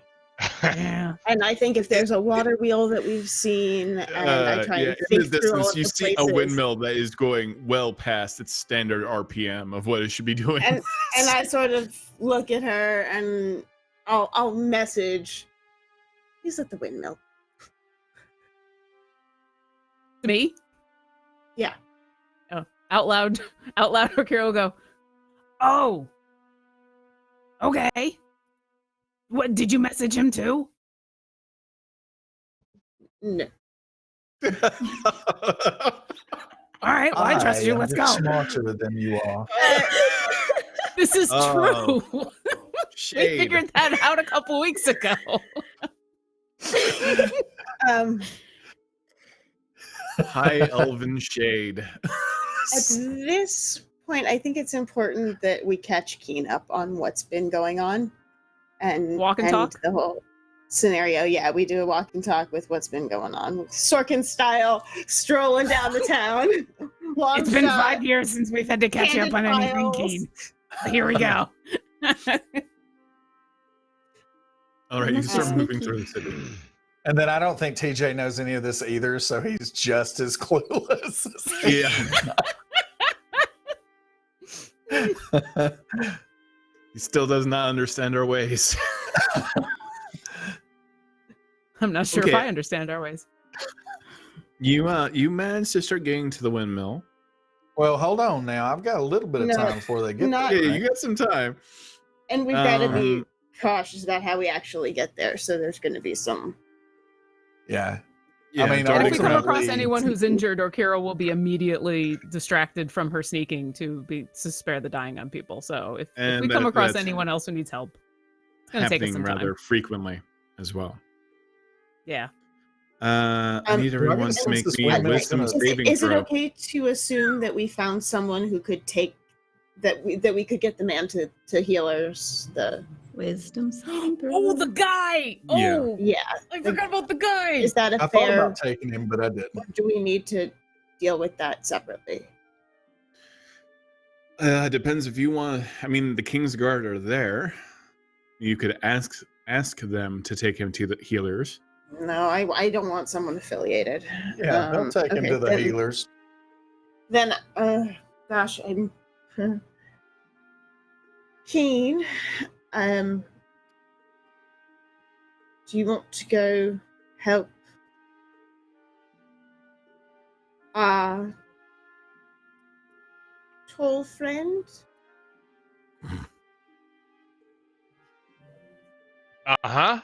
Yeah. And I think if there's a water wheel that we've seen, and I try and in think the through all distance, of you the see places. a windmill that is going well past its standard RPM of what it should be doing. And I sort of look at her and I'll message. He's at the windmill. Me? Yeah. Oh, out loud, Orkira will go, oh, okay. What, did you message him too? No. All right, well, I trust you. Let's go. Smarter than you are. This is Oh, true. We shade. figured that out a couple weeks ago. High elven shade. At this point, I think it's important that we catch Keen up on what's been going on. And Walk and talk? the whole scenario. Yeah, we do a walk and talk with what's been going on. Sorkin style, strolling down the town. Long It's been shot. 5 years since we've had to catch Candid up on anything, files. Keen. Here we go. All right, you can start Awesome. moving through the city. And then I don't think TJ knows any of this either, so he's just as clueless. Yeah. He still does not understand our ways. I'm not sure if Okay. I understand our ways. You managed to start getting to the windmill. Well, hold on now. I've got a little bit of No, time before they get not- there. Yeah, right? you got some time. And we've got to be Um, cautious about how we actually get there. So there's going to be some. Yeah. Yeah, mean, And if we come ultimately- across anyone who's injured, Orkira will be immediately distracted from her sneaking to spare the dying on people. So if we And come across that's anyone else who needs help, it's going to take us happening some rather time. frequently as well. Yeah. I need everyone to make me a Windmill's wisdom gonna- saving Is it throw. okay to assume that we found someone who could take that we could get the man to healers? Wisdom saving throw. Oh, the guy! Yeah. Oh, Yeah. I forgot about the guy! Is that a I thought fair? about taking him, but I didn't. Or do we need to deal with that separately? Depends if you want. I mean, the King's Guard are there. You could ask them to take him to the healers. No, I don't want someone affiliated. Yeah, they'll take him okay, to the then- healers. Then, gosh, I'm keen. Do you want to go help our tall friend? Uh-huh.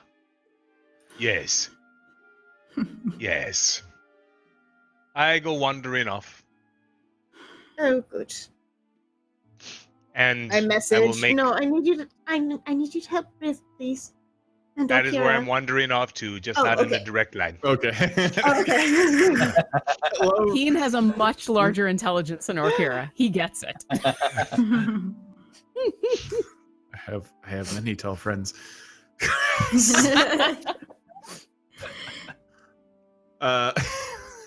Yes. Yes. I go wandering off. Oh, good. And I I will message. make. No, I need you to. I need you to help Briv, please. And That is where I'm Orkira. wandering off to, just Oh, not in the okay. direct line. Okay. Oh, okay. Hello. Keen has a much larger intelligence than Orkira. He gets it. I have many tall friends.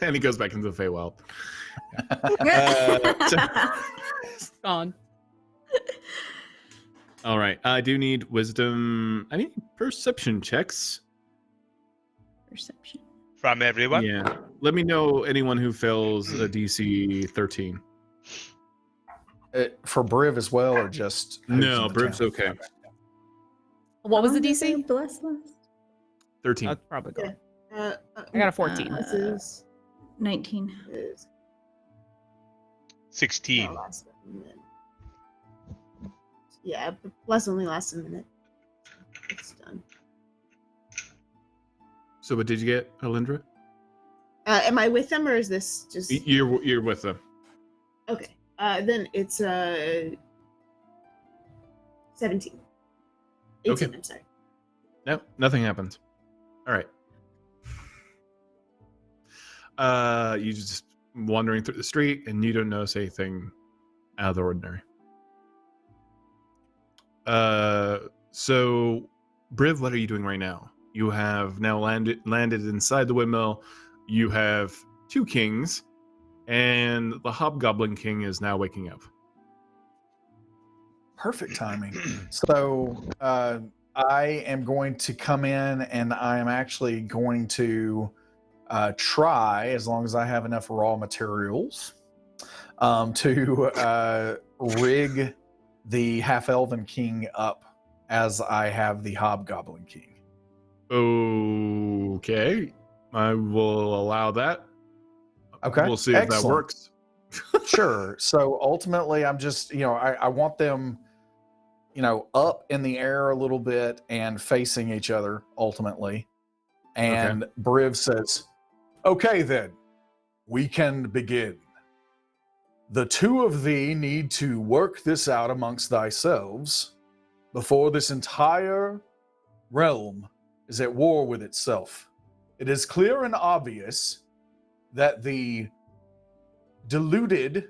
And he goes back into the Feywild. Gone. All right. I do need wisdom. I need perception checks. Perception. From everyone? Yeah. Let me know anyone who fails a DC 13. For Briv as well, or just who's No, in the Briv's town? okay. What was the How long did they DC? bless last? 13. That's probably good. I I got a 14. This is 19. 16. last a minute. Yeah, but plus only lasts a minute. It's done. So what did you get, Alyndra? Am I with them or is this just You're with them. okay? Then it's 17. 18, Okay. I'm sorry. No, nothing happens. All right. You just wandering through the street and you don't notice anything out of the ordinary. So Briv, what are you doing right now? You have now landed inside the windmill. You have two kings, and the Hobgoblin King is now waking up. Perfect timing. So I am going to come in, and I am actually going to try, as long as I have enough raw materials, to rig the half-elven king up as I have the Hobgoblin King. Okay, I will allow that. Okay, We'll see if that excellent. works. Sure. So ultimately, I'm just, I want them, up in the air a little bit and facing each other ultimately. And Briv says, okay, then we can begin. The two of thee need to work this out amongst thyselves before this entire realm is at war with itself. It is clear and obvious that the deluded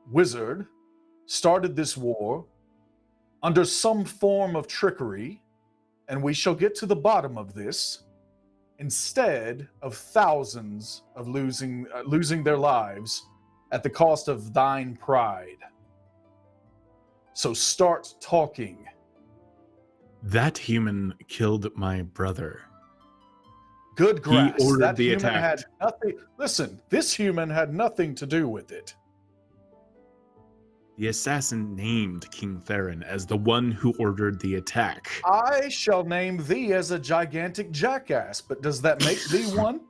wizard started this war under some form of trickery, and we shall get to the bottom of this instead of thousands of losing their lives at the cost of thine pride. So start talking. That human killed my brother. Good grass. He ordered That the human attack. had nothing. Listen, this human had nothing to do with it. The assassin named King Theron as the one who ordered the attack. I shall name thee as a gigantic jackass, but does that make thee one?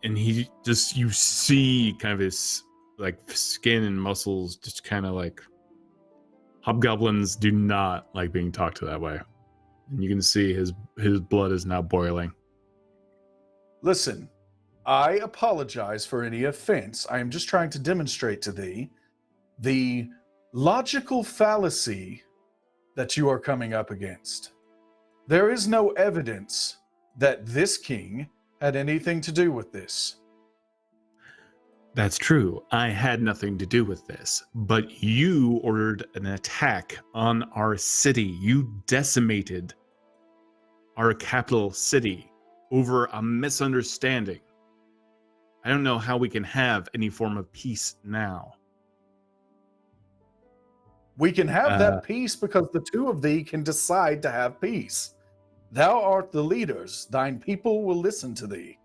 And he just, you see kind of his like skin and muscles just kind of like, hobgoblins do not like being talked to that way. And you can see his blood is now boiling. Listen, I apologize for any offense. I am just trying to demonstrate to thee the logical fallacy that you are coming up against. There is no evidence that this king had anything to do with this. That's true. I had nothing to do with this, but you ordered an attack on our city. You decimated our capital city over a misunderstanding. I don't know how we can have any form of peace now. We can have that peace because the two of thee can decide to have peace. Thou art the leaders. Thine people will listen to thee.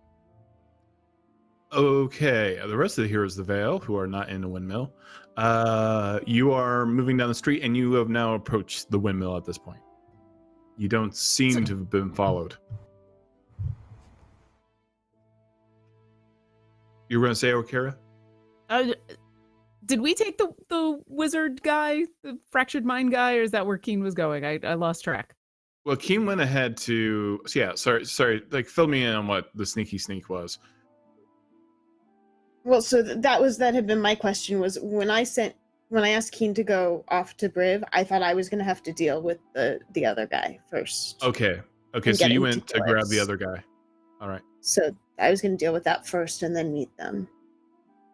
Okay, the rest of the heroes of the Vale, who are not in a windmill, you are moving down the street and you have now approached the windmill at this point. You don't seem to have been followed. You were going to say, Orkira? Did we take the wizard guy, the fractured mind guy, or is that where Keen was going? I lost track. Well, Keen went ahead to. So yeah, sorry. Like, fill me in on what the sneaky sneak was. Well, so that had been my question. Was when I asked Keen to go off to Briv, I thought I was going to have to deal with the other guy first. Okay. And So get you into went to grab the yours. other guy. All right. So I was going to deal with that first and then meet them.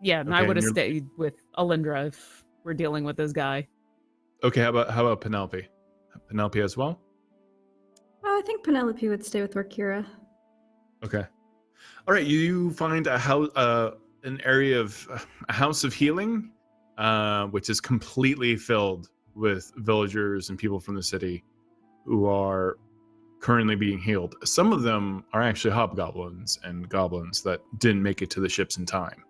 Yeah, and I Okay, would have and stayed with Alyndra if we're dealing with this guy. Okay. How about Penelope? Penelope as well. Well, I think Penelope would stay with Orkira. Okay. All right. You find a house, an area of a house of healing, which is completely filled with villagers and people from the city who are currently being healed. Some of them are actually hobgoblins and goblins that didn't make it to the ships in time,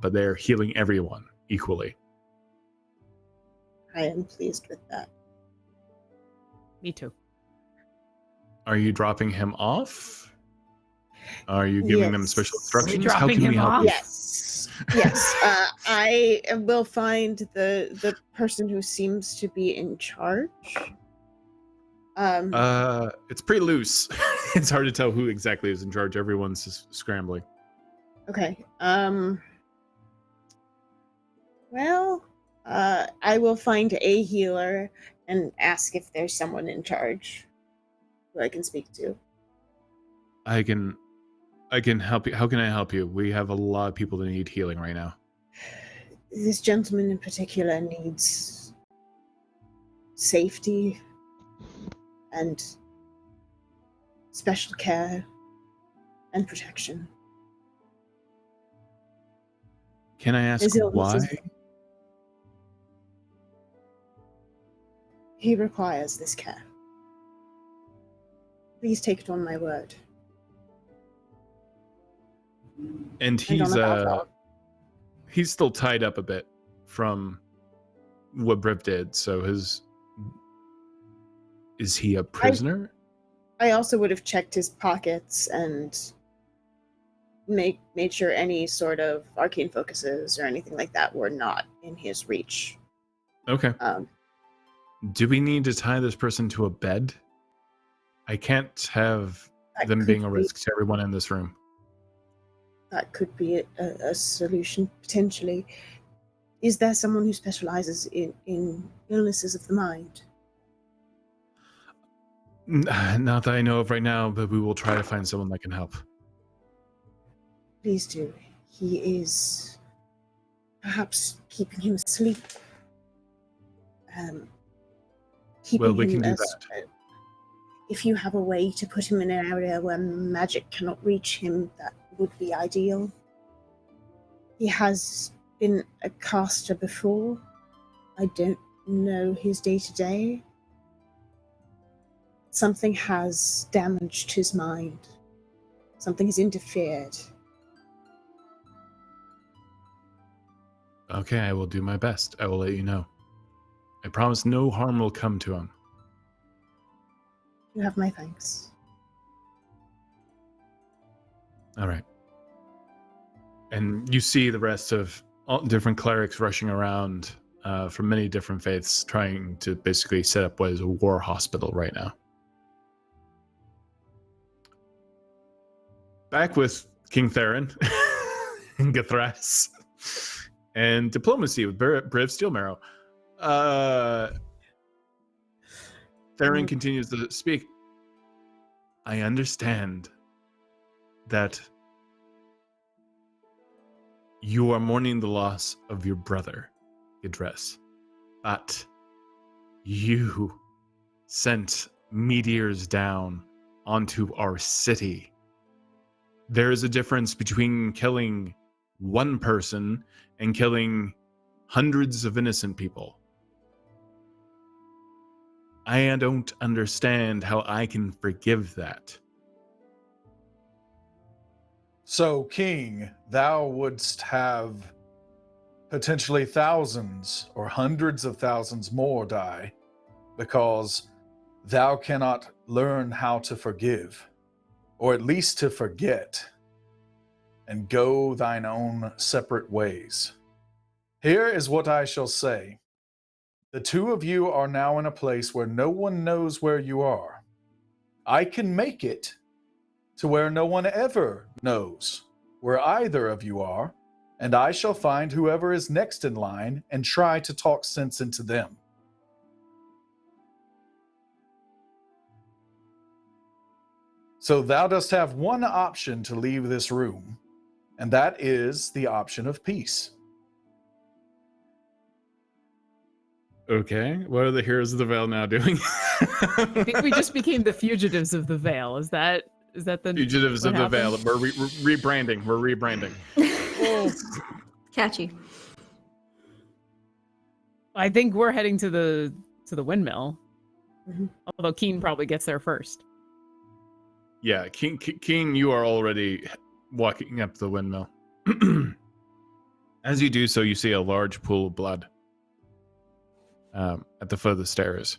but they're healing everyone equally. I am pleased with that. Me too. Are you dropping him off? Are you giving them special Yes. instructions? Are we dropping him off? Yes. I will find the person who seems to be in charge. It's pretty loose. It's hard to tell who exactly is in charge. Everyone's just scrambling. Okay. Well, I will find a healer and ask if there's someone in charge who I can speak to. I can help you. How can I help you? We have a lot of people that need healing right now. This gentleman in particular needs safety and special care and protection. Can I ask His illness why? is- He requires this care. Please take it on my word. And he's still tied up a bit from what Briv did. So is he a prisoner? I also would have checked his pockets and made sure any sort of arcane focuses or anything like that were not in his reach. Okay. Do we need to tie this person to a bed? I can't have That them could being a be- risk to everyone in this room. That could be a solution, potentially. Is there someone who specializes in illnesses of the mind? Not that I know of right now, but we will try to find someone that can help. Please do. He is perhaps keeping him asleep. Well, we him can do as- that. If you have a way to put him in an area where magic cannot reach him, that would be ideal. He has been a caster before. I don't know his day-to-day. Something has damaged his mind. Something has interfered. Okay, I will do my best. I will let you know. I promise no harm will come to him. You have my thanks. All right. And you see the rest of all different clerics rushing around from many different faiths, trying to basically set up what is a war hospital right now. Back with King Theron and Gathras and diplomacy with Briv Steelmarrow. Theron continues to speak. I understand that you are mourning the loss of your brother, Idris, but you sent meteors down onto our city. There is a difference between killing one person and killing hundreds of innocent people. I don't understand how I can forgive that. So, King, thou wouldst have potentially thousands or hundreds of thousands more die because thou cannot learn how to forgive, or at least to forget, and go thine own separate ways. Here is what I shall say. The two of you are now in a place where no one knows where you are. I can make it to where no one ever knows where either of you are, and I shall find whoever is next in line and try to talk sense into them. So thou dost have one option to leave this room, and that is the option of peace. Okay, what are the heroes of the Vale now doing? I think we just became the fugitives of the Vale. Is that the Fugitives what of the happened? Vale. We're rebranding. We're rebranding. Catchy. I think we're heading to the windmill. Mhm. Although Keen probably gets there first. Yeah, King, you are already walking up the windmill. As you do so, you see a large pool of blood at the foot of the stairs.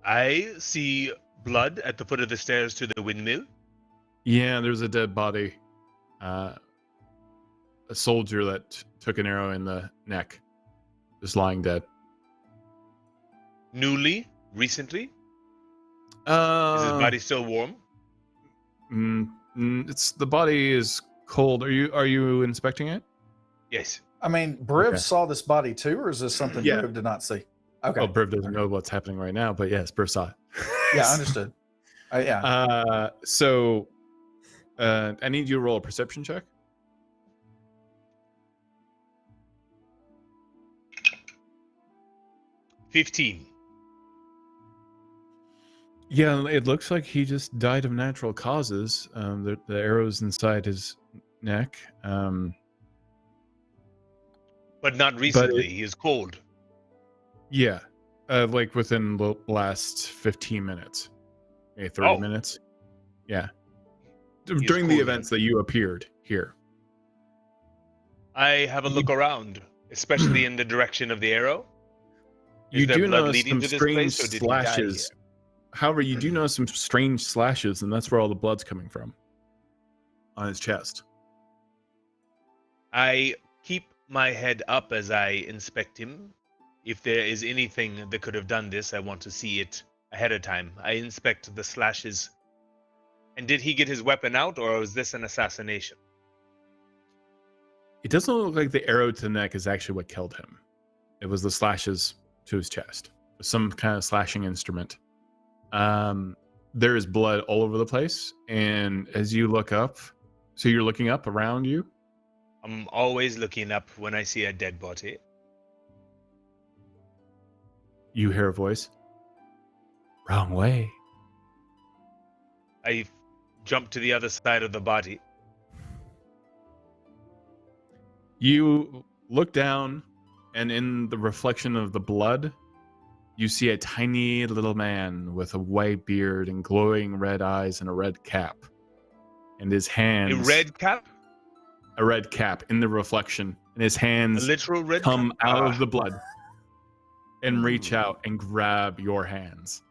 I see blood at the foot of the stairs to the windmill. Yeah, there's a dead body. A soldier that took an arrow in the neck, just lying dead. Recently? Is his body still warm? It's the body is cold. Are you inspecting it? Yes. I mean, Briv Okay. saw this body too, or is this something Yeah. Briv did not see? Okay. Oh, Briv doesn't know what's happening right now, but yes, Briv saw it. Yeah, understood. Yeah. So I need you to roll a perception check. $15. Yeah, it looks like he just died of natural causes. The arrows inside his neck. But not recently. He is cold. Yeah, like within the last 15 minutes, maybe 30 minutes. Yeah, He is during the cold. events that you appeared here. I have a look around, especially in the direction of the arrow. Is You there do blood notice leading some to this strange place, or did he die slashes. here? However, you do notice some strange slashes, and that's where all the blood's coming from. On his chest. I keep my head up as I inspect him. If there is anything that could have done this, I want to see it ahead of time. I inspect the slashes. And did he get his weapon out, or was this an assassination? It doesn't look like the arrow to the neck is actually what killed him. It was the slashes to his chest. Some kind of slashing instrument. There is blood all over the place, and as you look up, so you're looking up around you. I'm always looking up when I see a dead body. You hear a voice. Wrong way. I jump to the other side of the body. You look down, and in the reflection of the blood, you see a tiny little man with a white beard and glowing red eyes and a red cap. And his hands... A red cap? A red cap in the reflection. And his A hands literal red come cap? out of the blood and reach out and grab your hands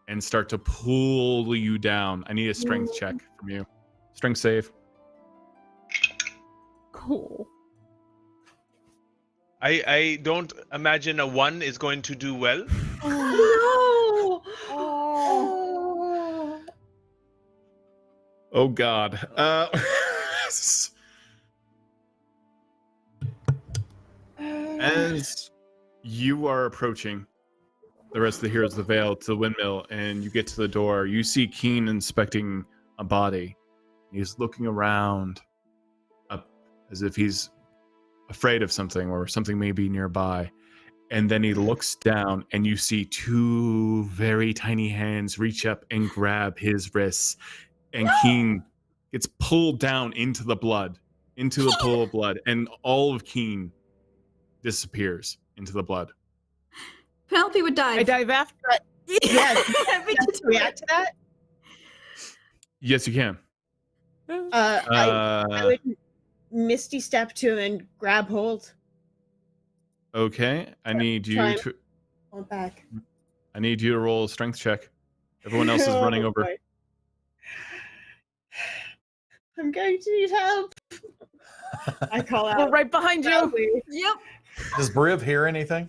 and start to pull you down. I need a strength check from you. Strength save. Cool. I don't imagine a 1 is going to do well. Oh, no! Oh God. As you are approaching the rest of the heroes of the Vale to the windmill, and you get to the door, you see Keen inspecting a body. He's looking around up as if he's afraid of something or something may be nearby. And then he looks down, and you see two very tiny hands reach up and grab his wrists. And Keen gets pulled down into the blood, into the pool of blood, and all of Keen disappears into the blood. Penelope would dive. I dive after. Yes. We Yes, did react to that. Yes, you can. I would misty step to him and grab hold. Okay, I need you Try- to. Hold back. I need you to roll a strength check. Everyone else is running Oh, over. boy. I'm going to need help. I call out. We're right behind you. loudly. Yep. Does Briv hear anything?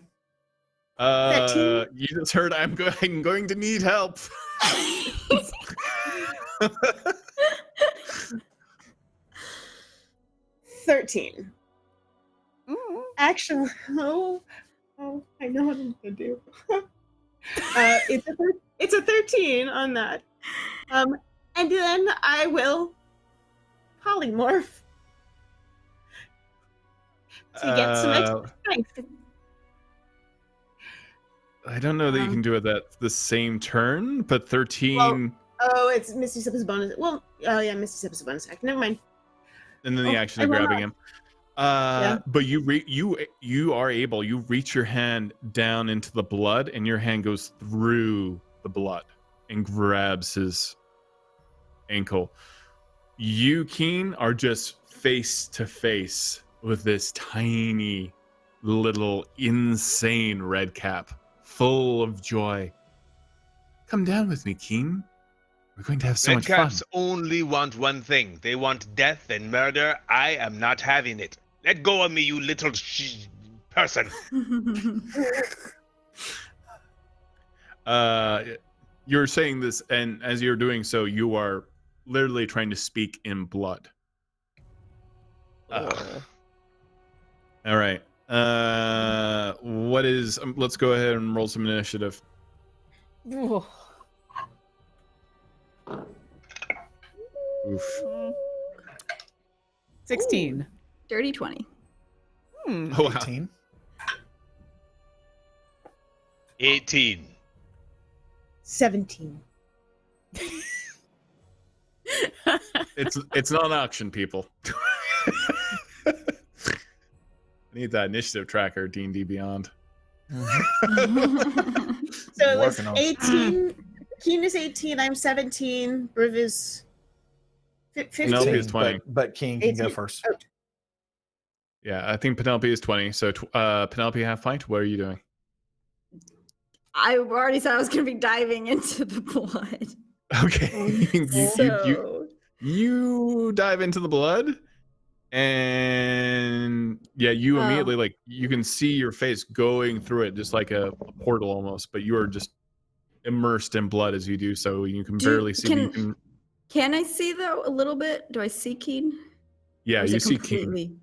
You just heard I'm going to need help. 13. Mm. Actually, I know what I'm gonna do. It's a 13 on that. And then I will polymorph to get some extra strength. I don't know that you can do it at the same turn, but 13. Oh, it's Misty Step is a bonus. Well, oh yeah, Misty Step is a bonus act. Never mind. And then the action of grabbing him. But you are able. You reach your hand down into the blood, and your hand goes through the blood and grabs his ankle. You, Keen, are just face to face with this tiny, little, insane red cap, full of joy. Come down with me, Keen. We're going to have so much fun. Red caps only want one thing. They want death and murder. I am not having it. Let go of me, you little person. You're saying this, and as you're doing so, you are literally trying to speak in blood. All right. What is? Let's go ahead and roll some initiative. Ooh. Oof. 16. Dirty 20. Hmm. Oh, wow. 18. 18. 17. It's not an auction, people. I need that initiative tracker, D&D Beyond. So it was Working on it. 18. Keen is 18. I'm 17. Briv is 15. Penelope is 20. But King can go 18. first. Oh, Yeah, I think Penelope is 20. So Penelope, have fight. What are you doing? I already said I was going to be diving into the blood. Okay. you dive into the blood, and you immediately you can see your face going through it, just like a portal almost. But you are just immersed in blood as you do so. You can barely see. Can I see though a little bit? Do I see Keen? Yeah, Or is you it see completely? King.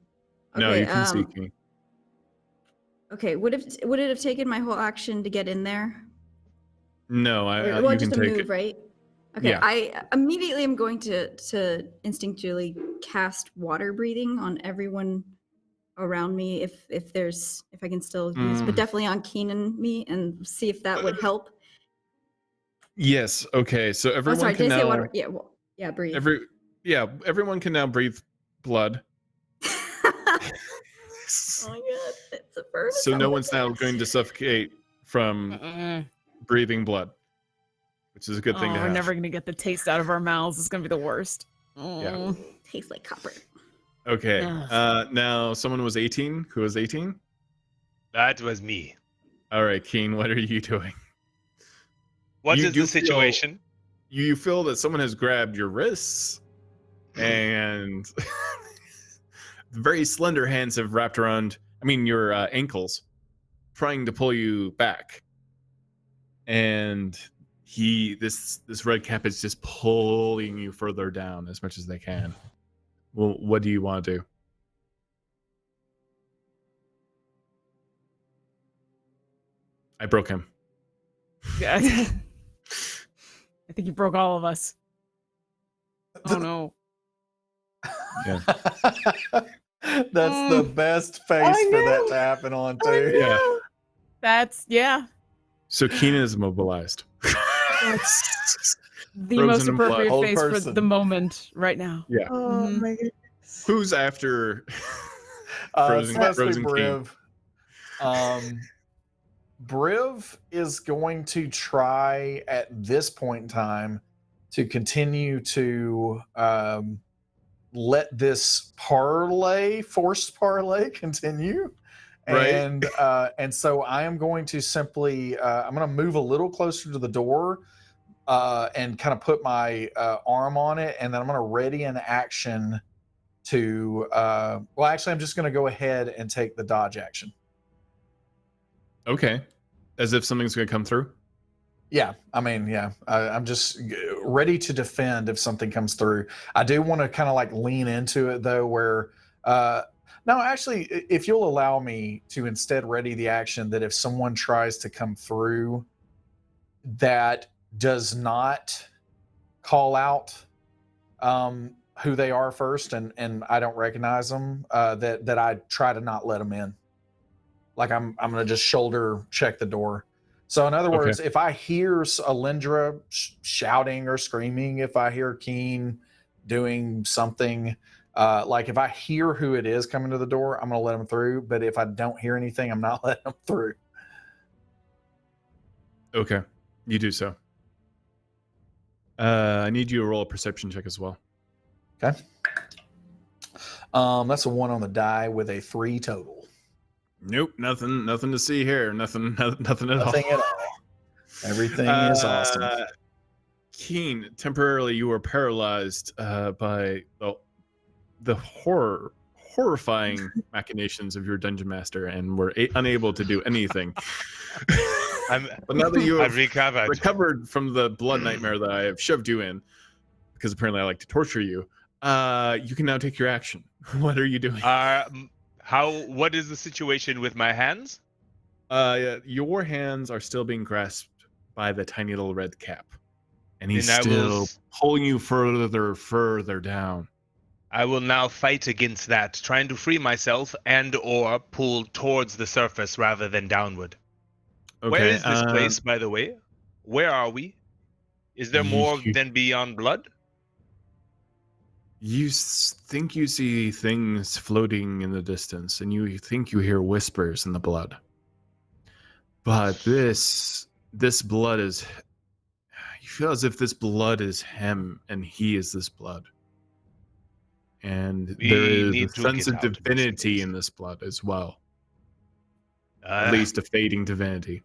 No, Okay, you can see King. Okay, would it have taken my whole action to get in there? No, Well, you just can a take move, it. right? Okay, Yeah. I immediately am going to instinctually cast water breathing on everyone around me if I can still use, but definitely on Keen and me, and see if that would help. Yes. Okay. So everyone sorry, can did I say now. water? Yeah, breathe. Everyone can now breathe blood. Oh my god, it's a burn. So no one's now going to suffocate from breathing blood, which is a good thing to We're have. never going to get the taste out of our mouths. It's going to be the worst. Yeah. Tastes like copper. Okay. Ugh. Now someone was 18. Who was 18? That was me. All right, Keen, what are you doing? What You is do the situation? You feel that someone has grabbed your wrists, and very slender hands have wrapped around, your ankles, trying to pull you back. And this red cap is just pulling you further down as much as they can. Well, what do you want to do? I broke him. Yeah. I think you broke all of us. Oh no. Yeah. That's the best face for that to happen on too. Yeah. That's, So Keenan is immobilized. that's the Frozen most in blood. appropriate Old face for person. the moment right now. Yeah. Oh Mhm. my goodness. Who's after Frozen Especially King? Briv. Briv is going to try at this point in time to continue to let this forced parlay continue. Right. And so I am going to simply I'm going to move a little closer to the door and kind of put my arm on it, and then I'm going to ready an action to well, actually, I'm just going to go ahead and take the dodge action. Okay. As if something's going to come through? Yeah, I mean, yeah, I'm just ready to defend if something comes through. I do want to kind of like lean into it though, where no, actually, if you'll allow me to instead ready the action that if someone tries to come through that does not call out who they are first, and I don't recognize them, that I try to not let them in. Like I'm gonna just shoulder check the door. So in other words, if I hear Alyndra shouting or screaming, if I hear Keen doing something, like if I hear who it is coming to the door, I'm going to let them through. But if I don't hear anything, I'm not letting them through. Okay, you do so. I need you to roll a perception check as well. Okay. That's a 1 on the die with a 3 total. Nope, nothing to see here. Nothing at all. Nothing at all. Everything is awesome. Keen, temporarily you were paralyzed by the horrifying machinations of your dungeon master and were unable to do anything. But now that you have recovered from the blood nightmare that I have shoved you in, because apparently I like to torture you, you can now take your action. What are you doing? What is the situation with my hands? Your hands are still being grasped by the tiny little red cap. And he's Then still pulling you further down. I will now fight against that, trying to free myself and or pull towards the surface rather than downward. Okay, where is this place, by the way? Where are we? Is there more than Beyond Blood? You think you see things floating in the distance, and you think you hear whispers in the blood. But this blood is... You feel as if this blood is him, and he is this blood. And there is a sense of divinity in this blood as well. At least a fading divinity.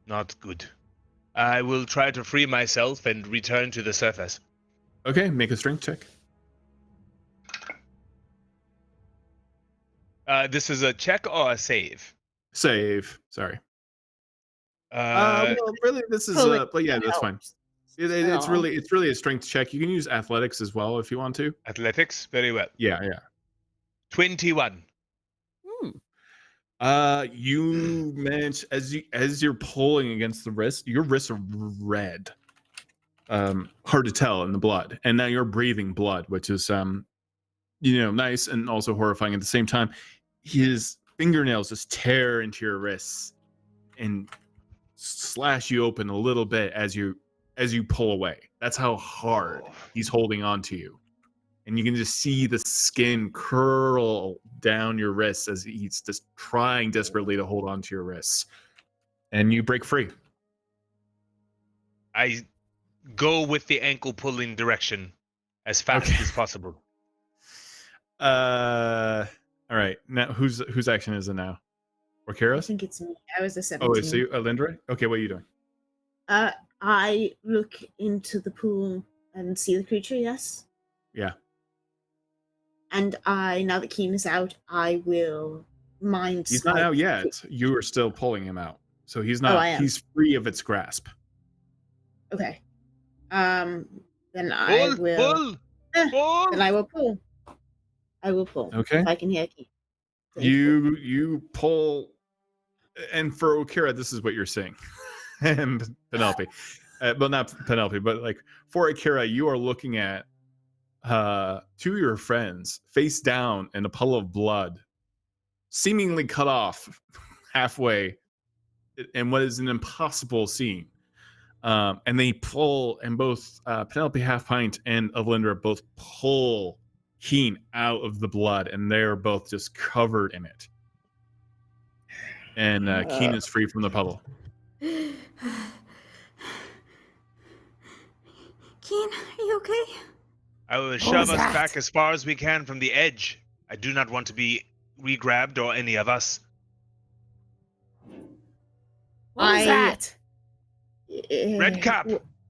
Not good. I will try to free myself and return to the surface. Okay, make a strength check. This is a check or a save? Save. Sorry. Uh, Well, really, this is but yeah, that's fine. It's really a strength check. You can use athletics as well if you want to. Athletics, very well. Yeah. 21. You manage as you're pulling against the wrist. Your wrists are red. Hard to tell in the blood, and now you're breathing blood, which is nice and also horrifying at the same time. His fingernails just tear into your wrists and slash you open a little bit as you pull away. That's how hard he's holding on to you, and you can just see the skin curl down your wrists as he's just trying desperately to hold on to your wrists, and you break free. I go with the ankle pulling direction as fast as possible. All right. Now whose action is it now? Orkira? I think it's me. I was a 17. Oh, so you, Alyndra? Okay, what are you doing? I look into the pool and see the creature, yes? Yeah. And now that Keen is out, I will mind. He's not out yet. You are still pulling him out. So he's not. He's free of its grasp. Okay. Then I will. Pull! Then I will pull. I will pull. Okay. If I can hear Keen. You pull, and for Orkira, this is what you're seeing, and Penelope, well, not Penelope, but like for Orkira, you are looking at two of your friends face down in a puddle of blood, seemingly cut off halfway, in what is an impossible scene. And they pull, and both Penelope Halfpint and Alyndra both pull Keen out of the blood, and they're both just covered in it. And Keen is free from the puddle. Keen, are you okay? I will shove us back as far as we can from the edge. I do not want to be re-grabbed or any of us. What was that? Red cap!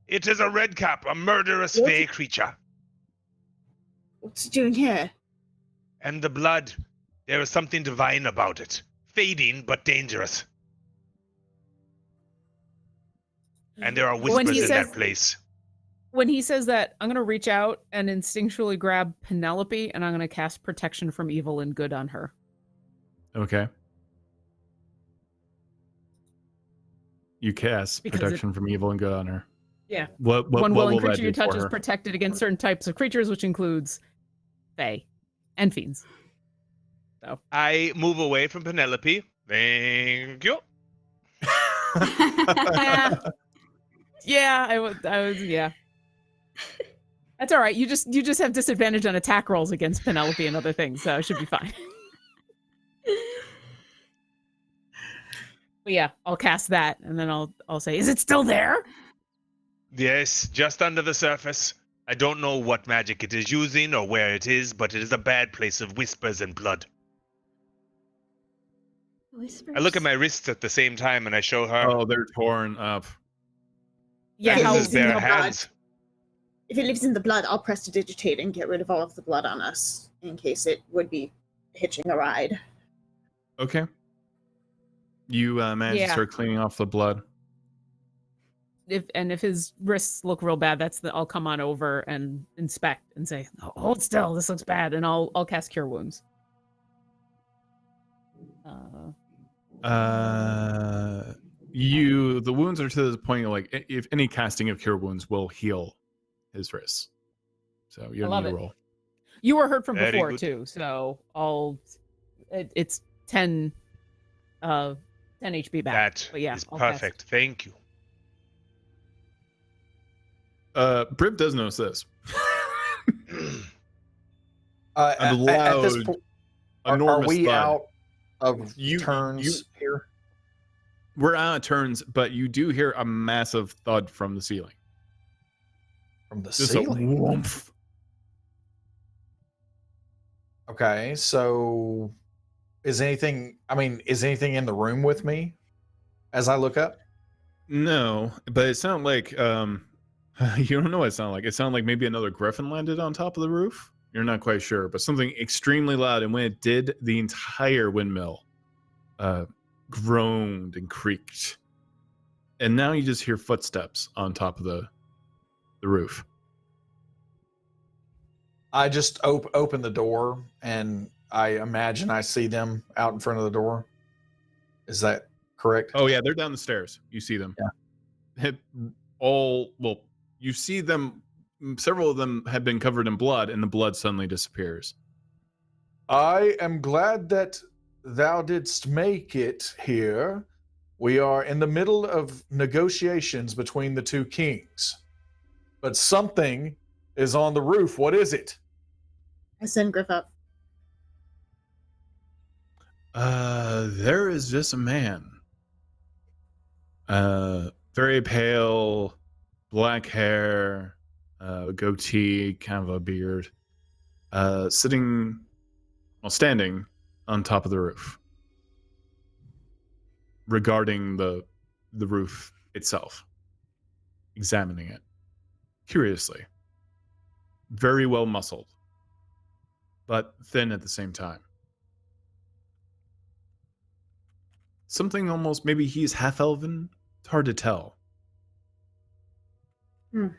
It is a red cap, a murderous fey creature. What's it doing here? And the blood, there is something divine about it. Fading, but dangerous. And there are whispers in that place. When he says that, I'm going to reach out and instinctually grab Penelope, and I'm going to cast Protection from Evil and Good on her. Okay. You cast Protection from Evil and Good on her. Yeah. What One willing will that creature you do touch for is her? protected against certain types of creatures, which includes Fae and Fiends. So I move away from Penelope. Thank you. yeah, I was yeah. That's all right. You just have disadvantage on attack rolls against Penelope and other things, so it should be fine. But yeah, I'll cast that, and then I'll say, "Is it still there?" Yes, just under the surface. I don't know what magic it is using or where it is, but it is a bad place of whispers and blood. Whispers. I look at my wrists at the same time and I show her. Oh, they're torn up. Yeah, This how is bare hands. If it lives in the blood, I'll prestidigitate and get rid of all of the blood on us in case it would be hitching a ride. Okay. You manage to start cleaning off the blood. if his wrists look real bad, I'll come on over and inspect and say, "Hold still, this looks bad," and I'll cast Cure Wounds. The wounds are to the point of, like, if any casting of Cure Wounds will heal his wrists, so you don't need to roll. You were hurt from Very before good. too, so it's 10 HP back. That but yeah, is I'll cast- perfect. Thank you. Briv does notice this. At this point, are Enormous we thud. out of You- turns here? We're out of turns, but you do hear a massive thud from the ceiling. From the Just ceiling? a whoomph. Okay, so is anything in the room with me as I look up? No, but it sounded like you don't know what it sounded like. It sounded like maybe another griffin landed on top of the roof. You're not quite sure, but something extremely loud, and when it did, the entire windmill groaned and creaked. And now you just hear footsteps on top of the roof. I just open the door, and I imagine I see them out in front of the door. Is that correct? Oh yeah, they're down the stairs. You see them. Yeah. You see them. Several of them have been covered in blood, and the blood suddenly disappears. I am glad that thou didst make it here. We are in the middle of negotiations between the two kings. But something is on the roof. What is it? I send Griff up. There is just a man. Very pale, black hair, goatee, kind of a beard. Standing on top of the roof. Regarding the roof itself. Examining it. Curiously. Very well muscled. But thin at the same time. Something almost, maybe he's half elven. It's hard to tell. Alyndra,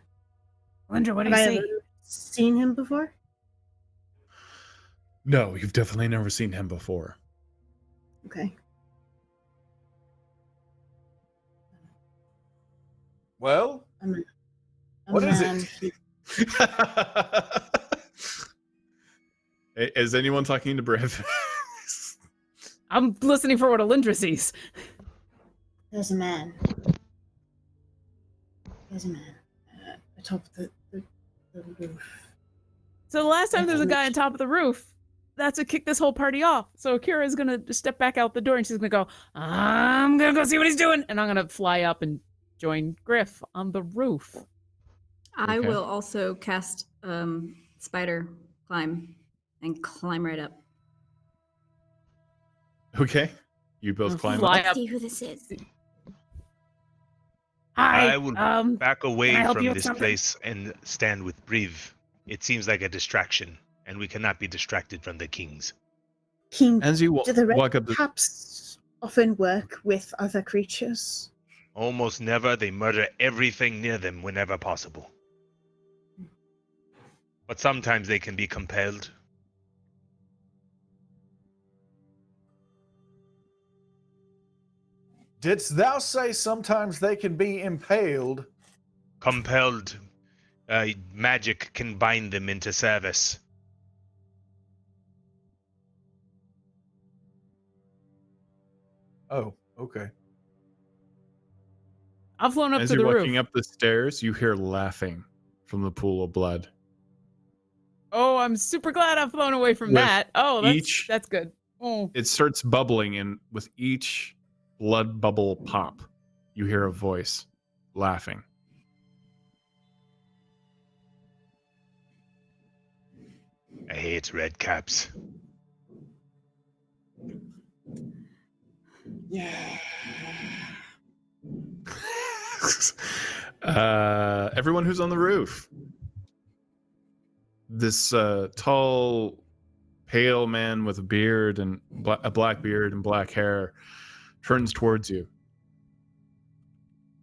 what do Have you I see? ever seen him before? No, you've definitely never seen him before. Okay. Well, what is it? Is anyone talking to Briv? I'm listening for what Alyndra sees. There's a man. Atop the roof. So the last time there was a guy on top of the roof, that's what kicked this whole party off. So Kira's gonna step back out the door and she's gonna go, "I'm gonna go see what he's doing," and I'm gonna fly up and join Griff on the roof. I Okay. will also cast spider climb and climb right up. Okay. You both climb Fly up. up. See who this is. Hi. I will back away can I help from you with this something? place and stand with Briv. It seems like a distraction. and we cannot be distracted from the kings. King, As you do the red walk up the caps often work with other creatures? Almost never. They murder everything near them whenever possible. But sometimes they can be compelled. Didst thou say sometimes they can be impaled? Compelled. Magic can bind them into service. Oh, okay. I've flown up As to you're the walking roof. up the stairs, you hear laughing from the pool of blood. Oh, I'm super glad I've flown away from With that. Oh, each- that's good. Oh. It starts bubbling, and with each blood bubble pop, you hear a voice laughing. I hate red caps. Yeah. Everyone who's on the roof. This tall, pale man with a beard and a black beard and black hair turns towards you.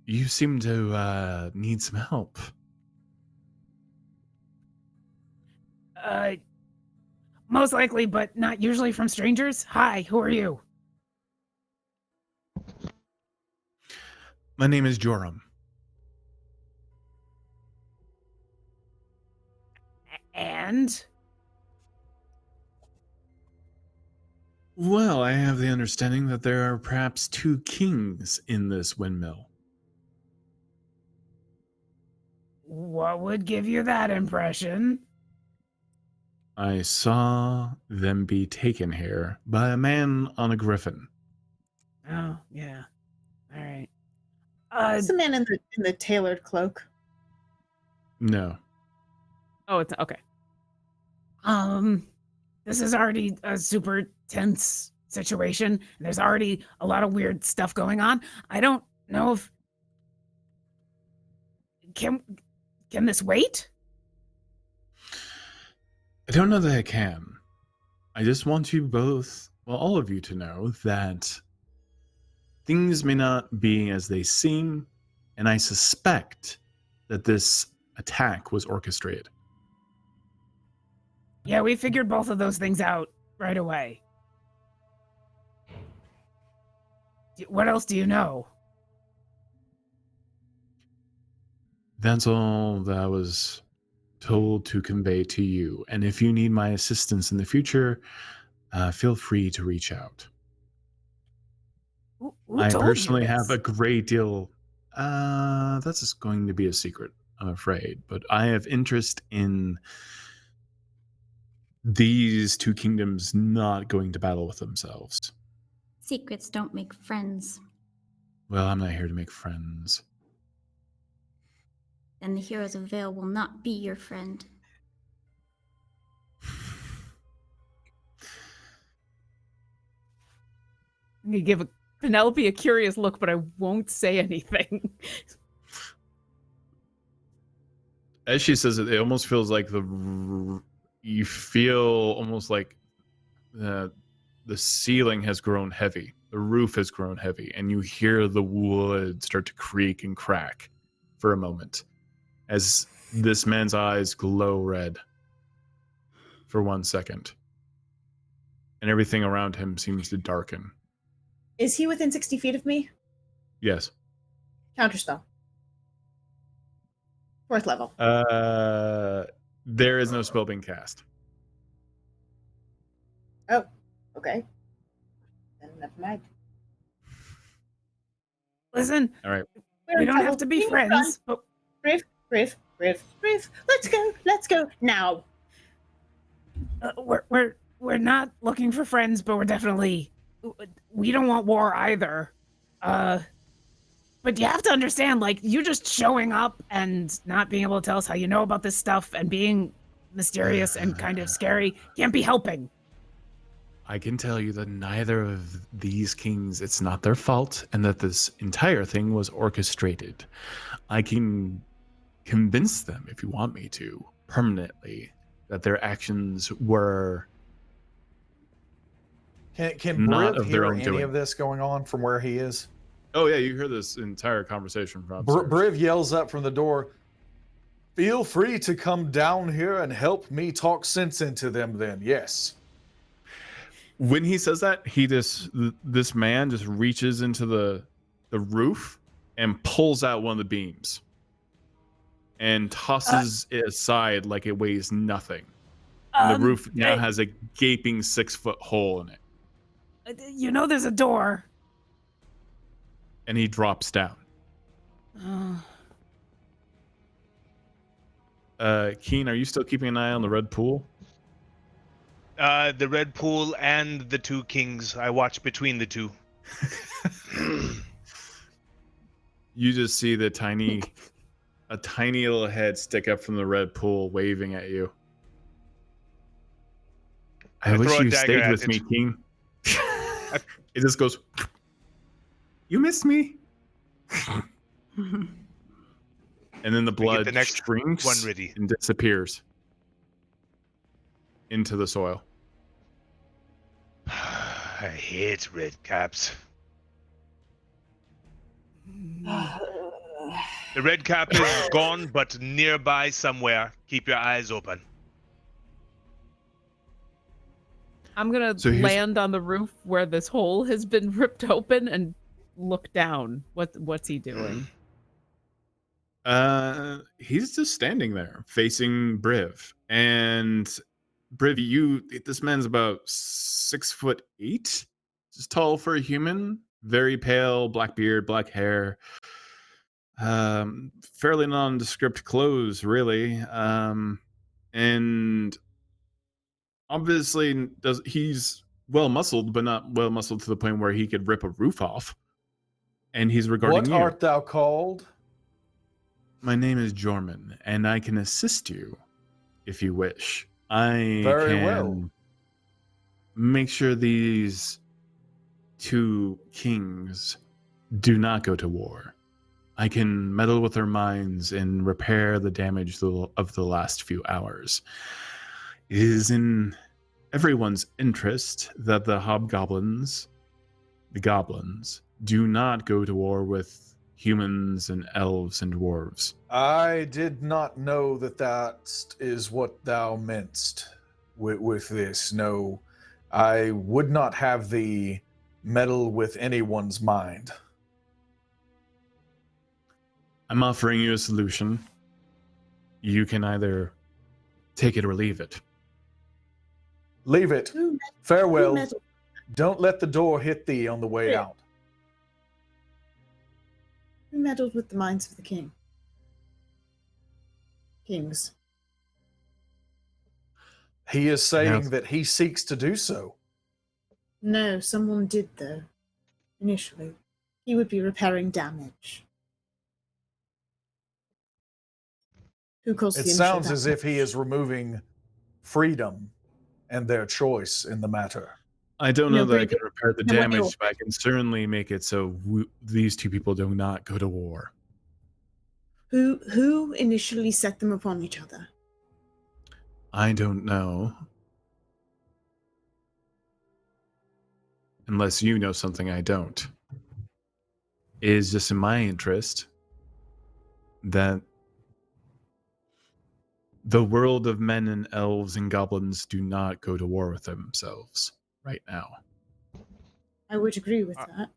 You seem to need some help. Most likely, but not usually from strangers. Hi, who are you? My name is Joram. And? Well, I have the understanding that there are perhaps 2 kings in this windmill. What would give you that impression? I saw them be taken here by a man on a griffin. Oh, yeah. All right. It's the man in the tailored cloak. No. Oh, it's okay. This is already a super tense situation. There's already a lot of weird stuff going on. I don't know if can this wait? I don't know that I can. I just want you both, well, all of you to know that things may not be as they seem, and I suspect that this attack was orchestrated. Yeah, we figured both of those things out right away. What else do you know? That's all that I was told to convey to you. And if you need my assistance in the future, feel free to reach out. Who I told you personally have this? a great deal. That's just going to be a secret, I'm afraid. But I have interest in these 2 kingdoms not going to battle with themselves. Secrets don't make friends. Well, I'm not here to make friends. Then the heroes of Vale will not be your friend. I'm gonna give Penelope a curious look, but I won't say anything. As she says it, it almost feels like you feel almost like the ceiling has grown heavy, the roof has grown heavy, and you hear the wood start to creak and crack for a moment as this man's eyes glow red for 1 second, and everything around him seems to darken. Is he within 60 feet of me? Yes. Counterspell. 4th level. There is no spell being cast. Oh, okay. Then never mind. Listen, All right. we don't have to be friends. But Briv. Let's go now. we're not looking for friends, but we're definitely we don't want war either. But you have to understand, like, you just showing up and not being able to tell us how you know about this stuff and being mysterious and kind of scary can't be helping. I can tell you that neither of these kings, it's not their fault, and that this entire thing was orchestrated. I can convince them, if you want me to, permanently, that their actions were Can not Briv of their hear own any doing. of this going on from where he is? Oh yeah, you hear this entire conversation from upstairs. Briv yells up from the door, "Feel free to come down here and help me talk sense into them then, yes." When he says that, this man just reaches into the roof and pulls out one of the beams and tosses it aside like it weighs nothing. And the roof now has a gaping 6-foot hole in it. You know there's a door. And he drops down. Keen, are you still keeping an eye on the red pool? The red pool and the two kings. I watch between the two. You just see a tiny little head stick up from the red pool, waving at you. I wish you stayed with me, King. It just goes. You missed me. And then the blood shrinks and disappears into the soil. I hate red caps. The red cap is gone, but nearby somewhere. Keep your eyes open. I'm gonna land on the roof where this hole has been ripped open and look down. What's he doing? He's just standing there facing Briv. And Briv, this man's about 6'8", just tall for a human, very pale, black beard, black hair, fairly nondescript clothes, really. And obviously he's well muscled, but not well muscled to the point where he could rip a roof off. And he's regarding you. What art thou called? My name is Jorman, and I can assist you if you wish. I Very can well. Make sure these two kings do not go to war. I can meddle with their minds and repair the damage of the last few hours. It is in everyone's interest that the goblins, do not go to war with humans and elves and dwarves. I did not know that is what thou meantst with this. No, I would not have thee meddle with anyone's mind. I'm offering you a solution. You can either take it or leave it. Leave it. Farewell. Don't let the door hit thee on the way out. Who meddled with the minds of the kings? He is saying that he seeks to do so. No, someone did, though. Initially. He would be repairing damage. Who caused the It sounds as if he is removing freedom and their choice in the matter. I don't know that I can repair the damage, but I can certainly make it so these two people do not go to war. Who initially set them upon each other? I don't know. Unless you know something I don't. It is just in my interest that the world of men and elves and goblins do not go to war with themselves right now. I would agree with that.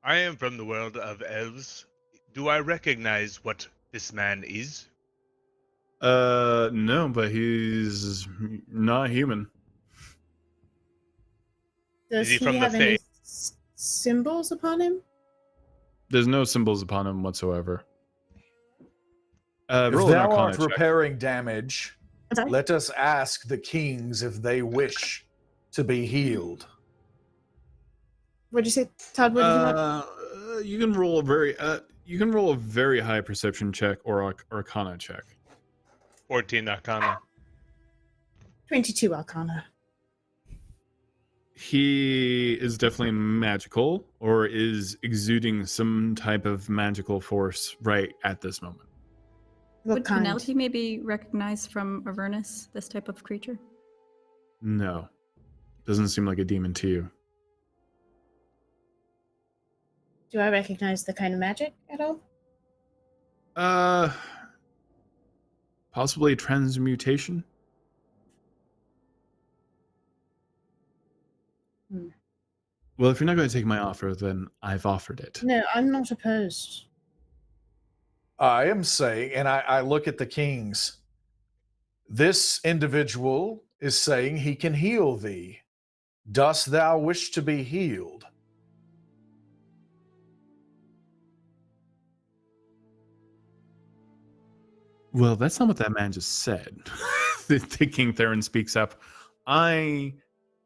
I am from the world of elves. Do I recognize what this man is? No, but he's not human. Does he from have the any symbols upon him? There's no symbols upon him whatsoever. If thou art repairing damage, let us ask the kings if they wish to be healed. What did you say, Todd? What did you want? You can roll a very high perception check or arcana check. 14 arcana. 22 arcana. He is definitely magical, or is exuding some type of magical force right at this moment. What Would kind? Penelope maybe recognize from Avernus this type of creature? No. Doesn't seem like a demon to you. Do I recognize the kind of magic at all? Possibly transmutation? Well, if you're not going to take my offer, then I've offered it. No, I'm not opposed. I am saying, and I look at the kings, this individual is saying he can heal thee. Dost thou wish to be healed? Well, that's not what that man just said. the King Theron speaks up. I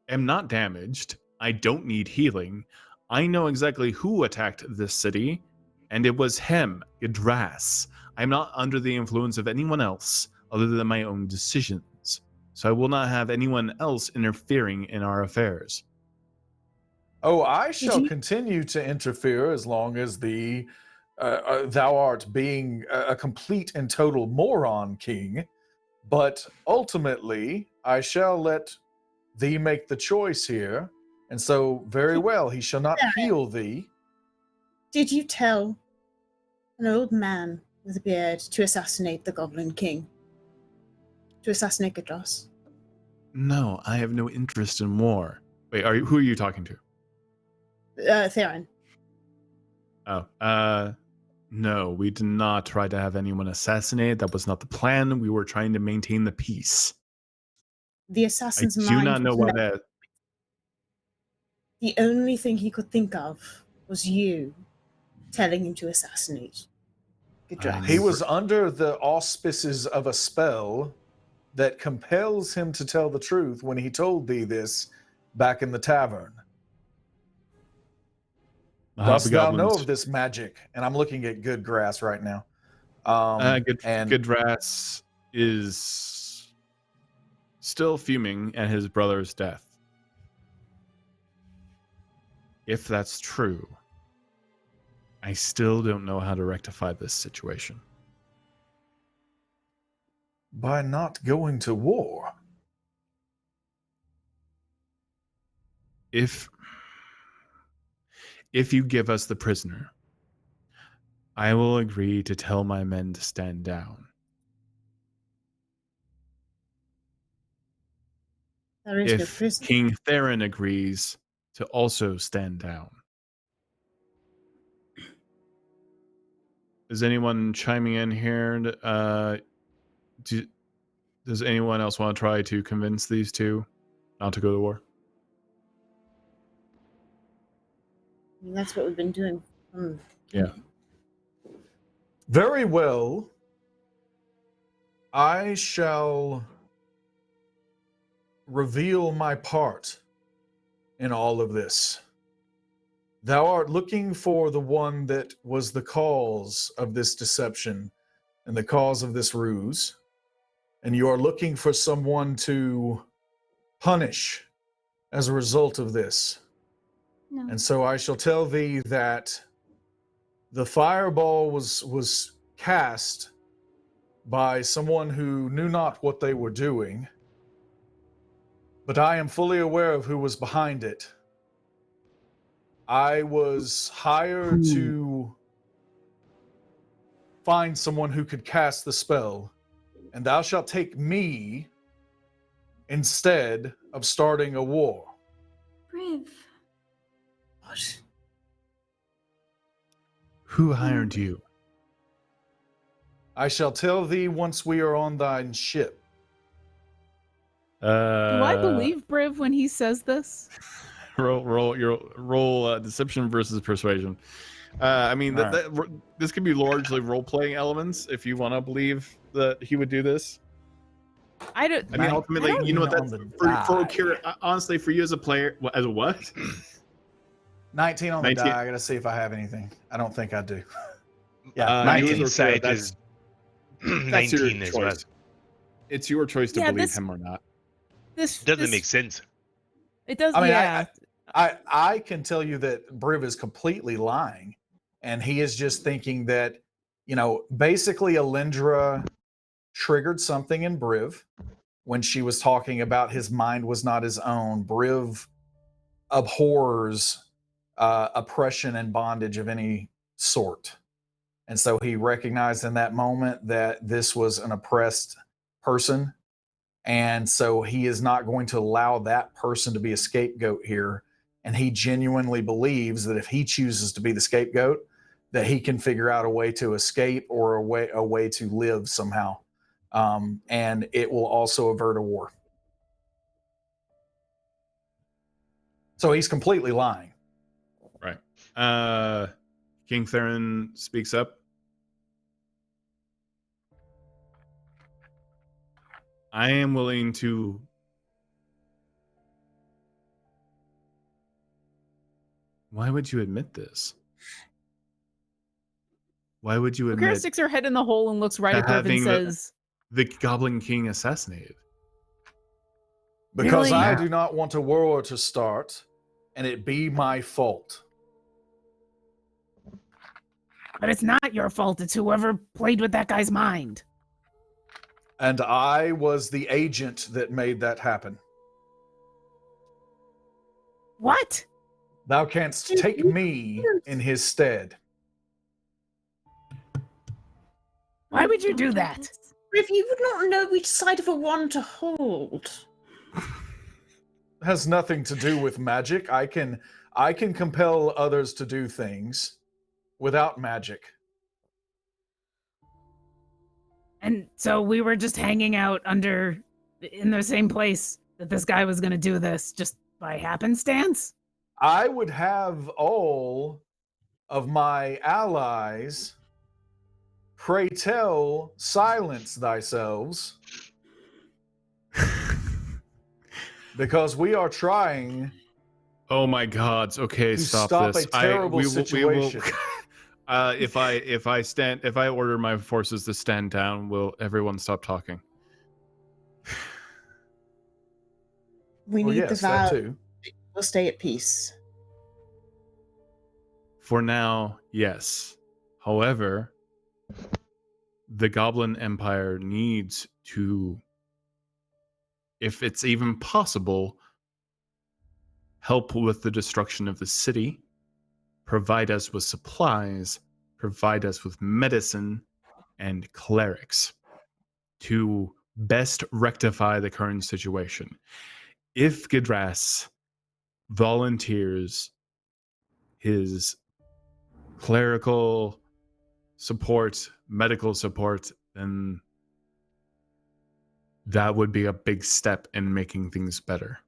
am not damaged. I don't need healing. I know exactly who attacked this city, and it was him, Yggdrasil. I'm not under the influence of anyone else other than my own decisions. So I will not have anyone else interfering in our affairs. Oh, I shall continue to interfere as long as thou art being a complete and total moron, king. But ultimately, I shall let thee make the choice here. And so, very well, he shall not heal thee. Did you tell an old man with a beard to assassinate the Goblin King? To assassinate Yggdrasil? No, I have no interest in war. Wait, who are you talking to? Theron. Oh, no, we did not try to have anyone assassinated. That was not the plan. We were trying to maintain the peace. The assassin's I mind do not know was what that... The only thing he could think of was you telling him to assassinate Yggdrasil. He was under the auspices of a spell that compels him to tell the truth when he told thee this back in the tavern. Dost thou know of this magic? And I'm looking at Good Grass right now. Good Grass is still fuming at his brother's death. If that's true, I still don't know how to rectify this situation. By not going to war. If you give us the prisoner, I will agree to tell my men to stand down. There is no If prisoner. King Theron agrees to also stand down. Is anyone chiming in here? Does anyone else want to try to convince these two not to go to war? I mean, that's what we've been doing. Yeah. Very well. I shall reveal my part in all of this. Thou art looking for the one that was the cause of this deception and the cause of this ruse. And you are looking for someone to punish as a result of this. No. And so I shall tell thee that the fireball was cast by someone who knew not what they were doing, but I am fully aware of who was behind it. I was hired to find someone who could cast the spell, and thou shalt take me instead of starting a war. Briv. What? Who hired you? I shall tell thee once we are on thine ship. Do I believe Briv when he says this? Roll deception versus persuasion. I mean, this could be largely role-playing elements if you want to believe that he would do this. I don't. I mean, ultimately, you know what? That's for Orkira. Honestly, for you as a player, as a what? 19 on 19. the die. I gotta see if I have anything. I don't think I do. Yeah, 19 insight is 19 as well. It's your choice to believe him or not. This doesn't make sense. It does. I mean, yeah. I can tell you that Briv is completely lying, and he is just thinking that basically Alyndra triggered something in Briv when she was talking about his mind was not his own. Briv abhors oppression and bondage of any sort. And so he recognized in that moment that this was an oppressed person. And so he is not going to allow that person to be a scapegoat here. And he genuinely believes that if he chooses to be the scapegoat, that he can figure out a way to escape or a way to live somehow. And it will also avert a war. So he's completely lying. Right. King Theron speaks up. I am willing to... Why would you admit this? Why would you admit... Orkira sticks her head in the hole and looks right at Briv and says... The Goblin King assassinated. Because Really? I do not want a war to start, and it be my fault. But it's not your fault. It's whoever played with that guy's mind. And I was the agent that made that happen. What? Thou canst take me in his stead. Why would you do that? If you would not know which side of a wand to hold. It has nothing to do with magic. I can compel others to do things without magic. And so we were just hanging out in the same place that this guy was going to do this just by happenstance? I would have all of my allies, pray tell, silence thyselves, because we are trying. Oh my God! Okay, to stop this. A terrible situation. If I order my forces to stand down, will everyone stop talking? We need the Vale. too. We'll stay at peace. For now, yes. However, the Goblin Empire needs to, if it's even possible, help with the destruction of the city, provide us with supplies, provide us with medicine and clerics to best rectify the current situation. If Gidras volunteers his clerical support, medical support, then that would be a big step in making things better.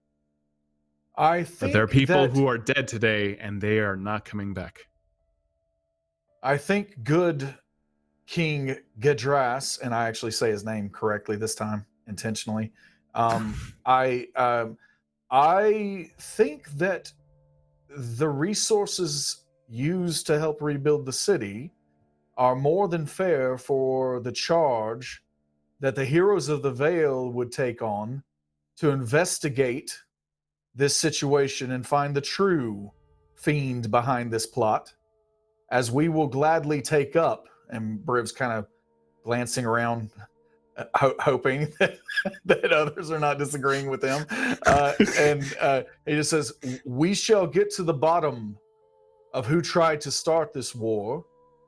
I think but there are people who are dead today and they are not coming back. I think good King Gidras, and I actually say his name correctly this time intentionally. I think that the resources used to help rebuild the city are more than fair for the charge that the heroes of the Vale would take on to investigate this situation and find the true fiend behind this plot, as we will gladly take up. And Briv's kind of glancing around, hoping that others are not disagreeing with him. And he just says, we shall get to the bottom of who tried to start this war,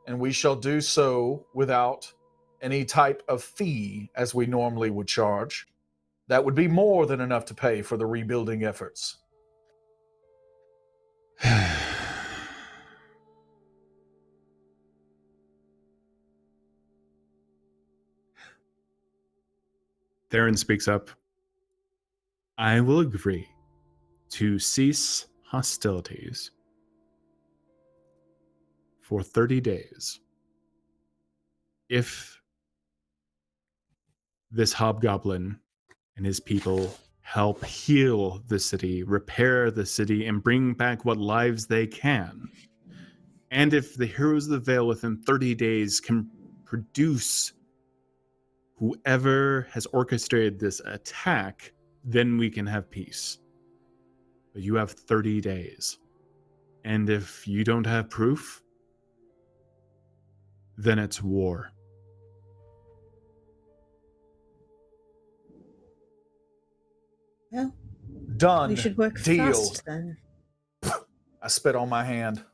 and we shall do so without any type of fee as we normally would charge. That would be more than enough to pay for the rebuilding efforts. Theron speaks up. I will agree to cease hostilities for 30 days if this hobgoblin and his people help heal the city, repair the city, and bring back what lives they can. And if the heroes of the Vale within 30 days can produce whoever has orchestrated this attack, then we can have peace. But you have 30 days. And if you don't have proof, then it's war. Well, Done. we should work Deal. fast then. I spit on my hand.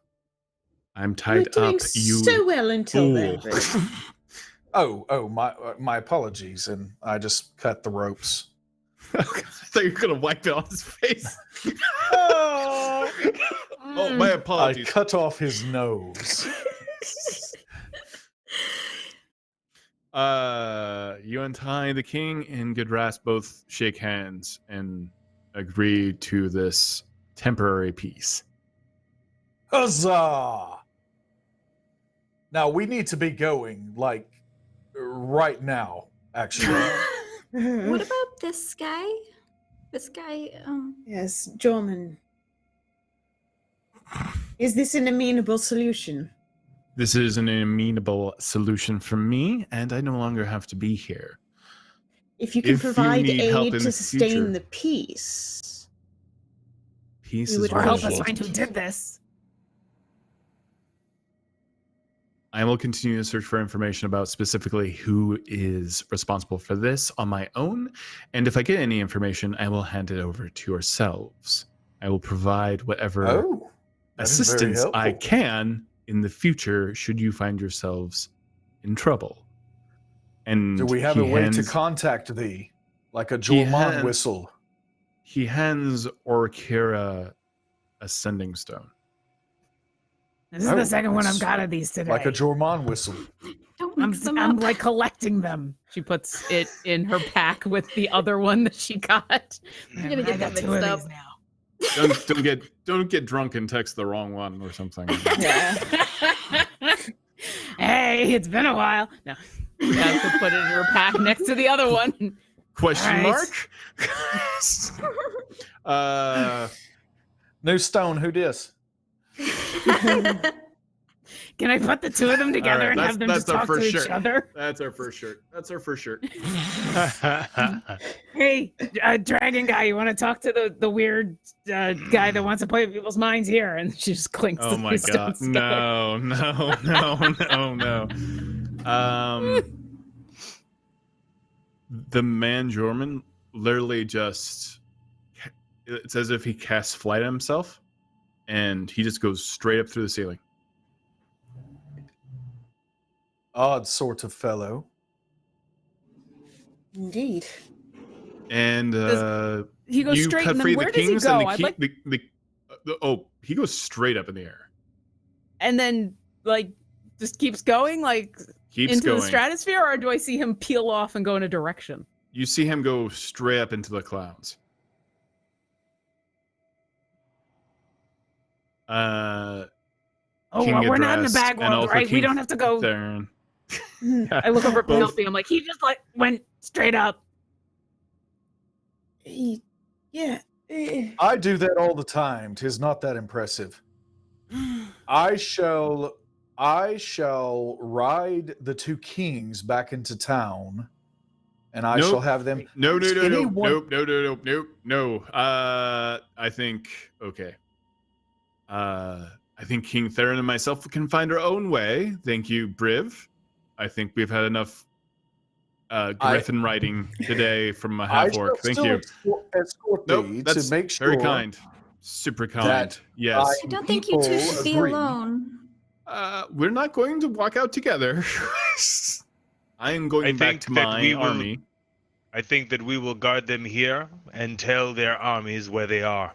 I'm We're tied doing up, you so well until then. fool. Briv. My apologies, and I just cut the ropes. I thought you were going to wipe it on his face. Oh, my I apologies. cut off his nose. You untie the king and Gudras both shake hands and agree to this temporary peace. Huzzah! Now we need to be going, like, right now, actually. What about this guy? This guy, Yes, Jorman. Is this an amenable solution? This is an amenable solution for me, and I no longer have to be here. If you can If you provide need help aid in to the sustain future. the peace. Peace We is would Or help us appreciate find who it. did this. I will continue to search for information about specifically who is responsible for this on my own, and if I get any information, I will hand it over to yourselves. I will provide whatever Oh, that is very assistance I helpful. can in the future should you find yourselves in trouble. And Do we have he a way to hands- contact thee? Like a He Jorman had- whistle. He hands Orkira a sending stone. This is Oh, the second one I've it's got of these today. Like a Jorman whistle. don't I'm, mix them I'm up. like collecting them. She puts it in her pack with the other one that she got. You're gonna get I got them two of mixed these up. now. Don't get drunk and text the wrong one or something. Yeah. Hey, it's been a while. No, she has to put it in her pack next to the other one. Question Alright. mark? New stone, who dis? Can I put the two of them together and that's- have them that's just our talk to first each shirt. other? That's our first shirt. That's our first shirt. Hey, dragon guy, you want to talk to the weird guy that wants to play with people's minds here? And she just clinks. Oh the my two god. stones together. No. The man Jorman literally just, it's as if he casts flight on himself and he just goes straight up through the ceiling. Odd sort of fellow. Indeed. And He goes you straight. cut And free then where the does he kings go? and I'd like, he goes straight up in the air. and then like just keeps going like Keeps into going. the stratosphere, or do I see him peel off and go in a direction? You see him go straight up into the clouds. Oh, King well, we're not in the Idris bag and world, also right? We King don't have to go. Theron. I look over at Both- Penelope. I'm like, he just like went straight up. Yeah. I do that all the time. 'Tis not that impressive. I shall ride the two kings back into town, and I Nope. shall have them. No. Anyone- No. I think okay. I think King Theron and myself can find our own way. Thank you, Briv. I think we've had enough griffin riding today from a I half-orc. shall Thank still you. escort Nope, thee that's to make sure. very kind. Super kind. that Yes. I don't think you two People should be agree. alone. We're not going to walk out together. I am going I back think to that my we will- army. I think that we will guard them here and tell their armies where they are.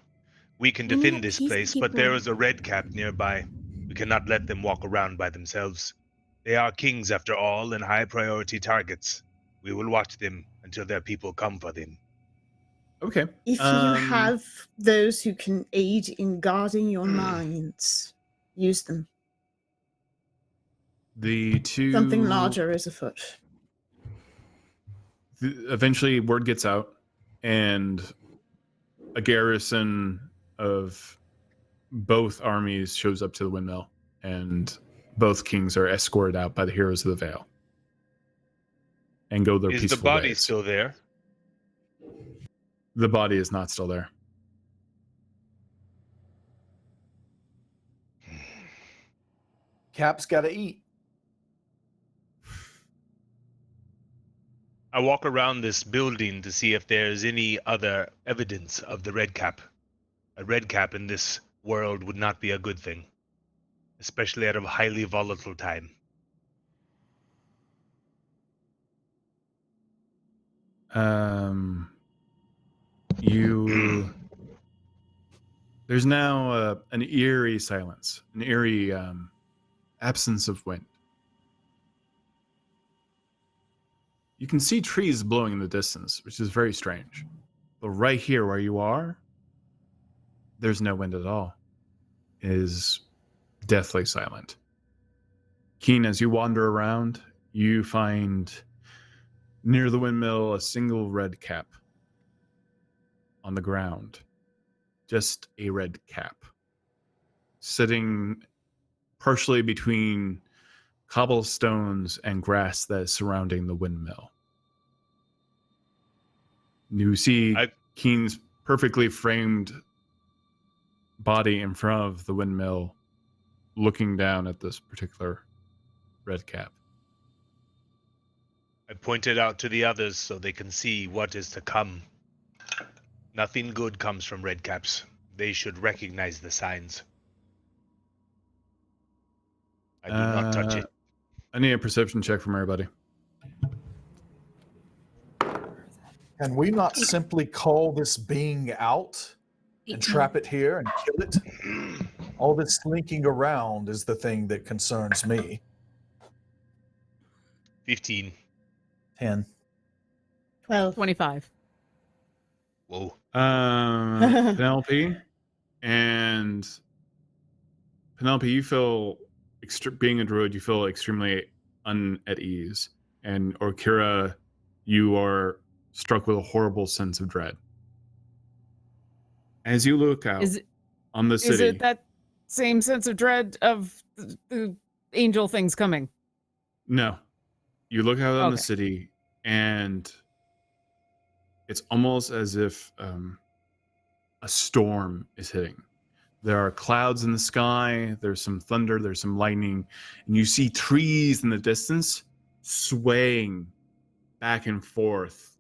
We can We need a defend this place, but there peacekeeper. is a red cap nearby. We cannot let them walk around by themselves. They are kings after all and high priority targets. We will watch them until their people come for them. Okay. If you have those who can aid in guarding your minds, use them. the two Something larger is afoot. Eventually word gets out and a garrison of both armies shows up to the windmill and both kings are escorted out by the heroes of the Vale and go their Is peaceful the body ways. still there? The body is not still there. Cap's got to eat. I walk around this building to see if there's any other evidence of the red cap. A red cap in this world would not be a good thing, especially at a highly volatile time. There's now an eerie silence, an eerie absence of wind. You can see trees blowing in the distance, which is very strange. But right here where you are, there's no wind at all. It is deathly silent. Keen, as you wander around, you find near the windmill a single red cap on the ground. Just a red cap. Sitting partially between cobblestones and grass that is surrounding the windmill. You see Keen's perfectly framed body in front of the windmill looking down at this particular red cap. I point it out to the others so they can see what is to come. Nothing good comes from red caps. They should recognize the signs. I do not touch it. I need a perception check from everybody. Can we not simply call this being out and trap it here and kill it? All this slinking around is the thing that concerns me. 15. 10. 12. 25. Whoa. Penelope Penelope, you feel being a druid, you feel extremely at ease, and Orkira, you are struck with a horrible sense of dread. As you look out on the city, is it that same sense of dread of the angel things coming? No, you look out on the city, and it's almost as if a storm is hitting. There are clouds in the sky, there's some thunder, there's some lightning, and you see trees in the distance swaying back and forth,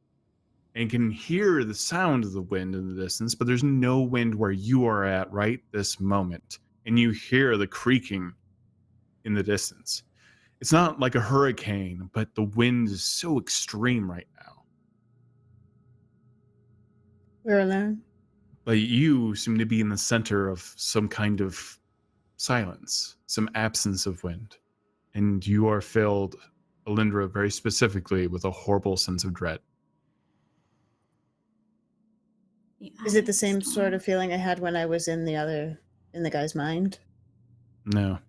and can hear the sound of the wind in the distance, but there's no wind where you are at right this moment, and you hear the creaking in the distance. It's not like a hurricane, but the wind is so extreme right now. We're alone. But you seem to be in the center of some kind of silence, some absence of wind. And you are filled, Alyndra, very specifically with a horrible sense of dread. Is it the same sort of feeling I had when I was in the guy's mind? No.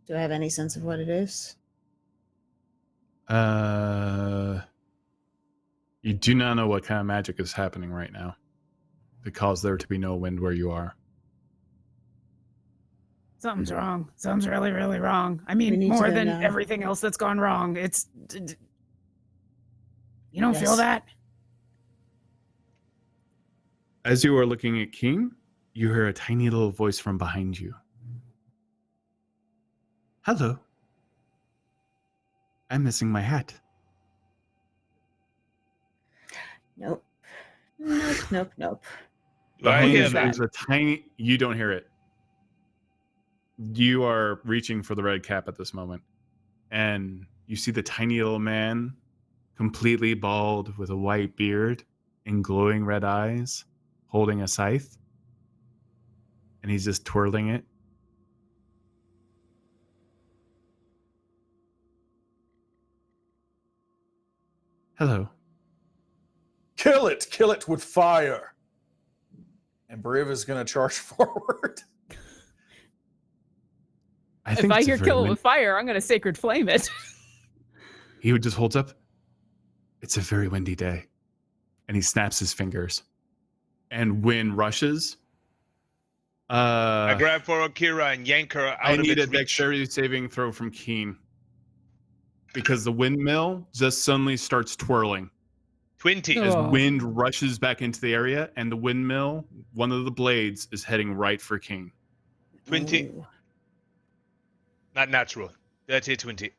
Do I have any sense of what it is? You do not know what kind of magic is happening right now to cause there to be no wind where you are. Something's wrong. Something's really, really wrong. I mean, more than everything else that's gone wrong. It's... You don't feel that? As you are looking at King, you hear a tiny little voice from behind you. Hello. I'm missing my hat. Nope. Nope. I hear There's that. a tiny... You don't hear it. You are reaching for the red cap at this moment. And you see the tiny little man, completely bald with a white beard and glowing red eyes, holding a scythe. And he's just twirling it. Hello. Kill it with fire. And Briv is going to charge forward. If I hear kill it with fire, I'm going to sacred flame it. He just holds up. It's a very windy day. And he snaps his fingers. And wind rushes. I grab for Orkira and yank her out I of need its a reach. dexterity saving throw from Keen. Because the windmill just suddenly starts twirling. 20. As wind rushes back into the area, and the windmill, one of the blades, is heading right for King. 20. Ooh. Not natural. Dirty 20.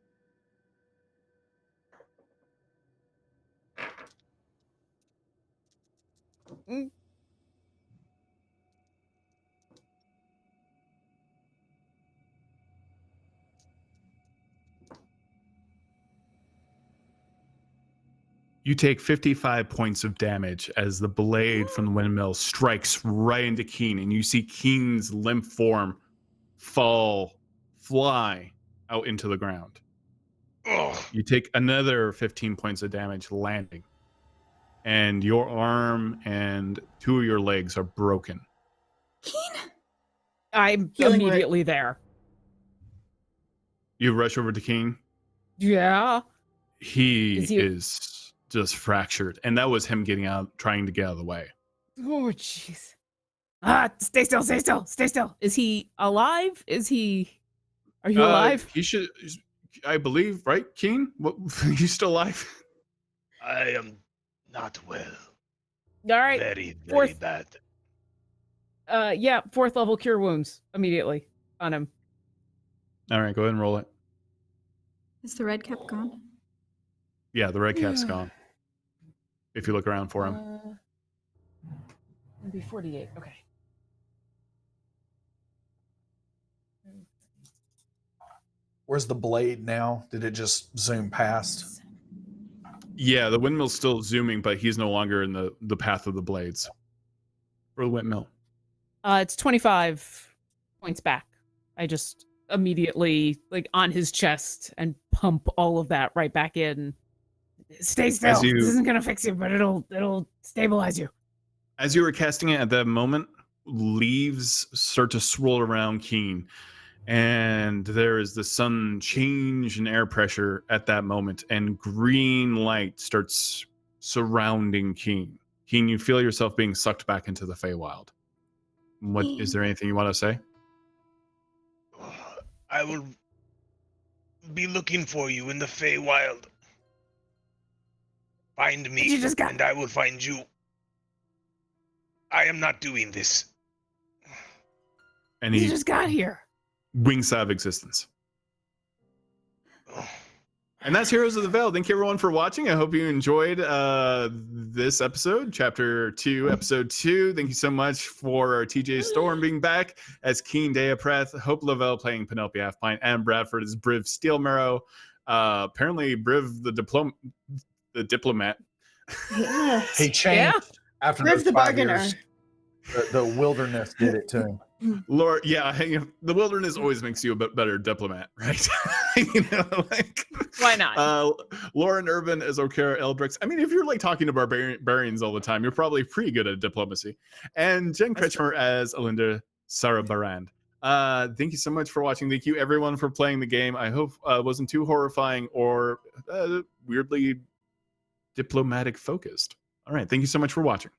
You take 55 points of damage as the blade from the windmill strikes right into Keen, and you see Keen's limp form fly out into the ground. Oh, You take another 15 points of damage landing, and your arm and 2 of your legs are broken. Keen? I'm Healing word. immediately there. You rush over to Keen. Yeah. He Is he- is just fractured, and that was him trying to get out of the way. Oh, jeez. Stay still, stay still, stay still. Is he alive? Are you alive? He should, I believe, right, Keen? What, you still alive? I am not well. All right. Very, very Fourth. bad. Yeah, 4th level cure wounds immediately on him. All right, go ahead and roll it. Is the red cap gone? Yeah, the red cap's gone. If you look around for him. It'd be 48. Okay. Where's the blade now? Did it just zoom past? Yeah, the windmill's still zooming, but he's no longer in the path of the blades. For the windmill. It's 25 points back. I just immediately, like, on his chest and pump all of that right back in. Stay still. This isn't gonna fix you, but it'll stabilize you. As you were casting it at that moment, leaves start to swirl around Keen, and there is the sudden change in air pressure at that moment, and green light starts surrounding Keen. Keen, you feel yourself being sucked back into the Feywild. What is there anything you want to say? I will be looking for you in the Feywild. Find me, and I will find you. I am not doing this. And You he just got here. winks out of existence. Oh, And that's Heroes of the Vale. Thank you everyone for watching. I hope you enjoyed this episode, Chapter 2, Episode 2. Thank you so much for TJ Storm being back as Keen Deapreth, Hope LaVelle playing Penelope Halfpint, and Bradford as Briv Steelmarrow. Apparently Briv the diplomat. Yeah. He changed after Briv those the 5 bargainer. years. The wilderness did it to him. Lord, yeah, the wilderness always makes you a bit better diplomat, right? Why not? Lauren Urban as Orkira Eldritch. I mean, if you're like talking to barbarians all the time, you're probably pretty good at diplomacy. And Jen Kretchmer as Alyndra Sarrbarand. Thank you so much for watching. Thank you everyone for playing the game. I hope it wasn't too horrifying or weirdly diplomatic focused. All right, thank you so much for watching.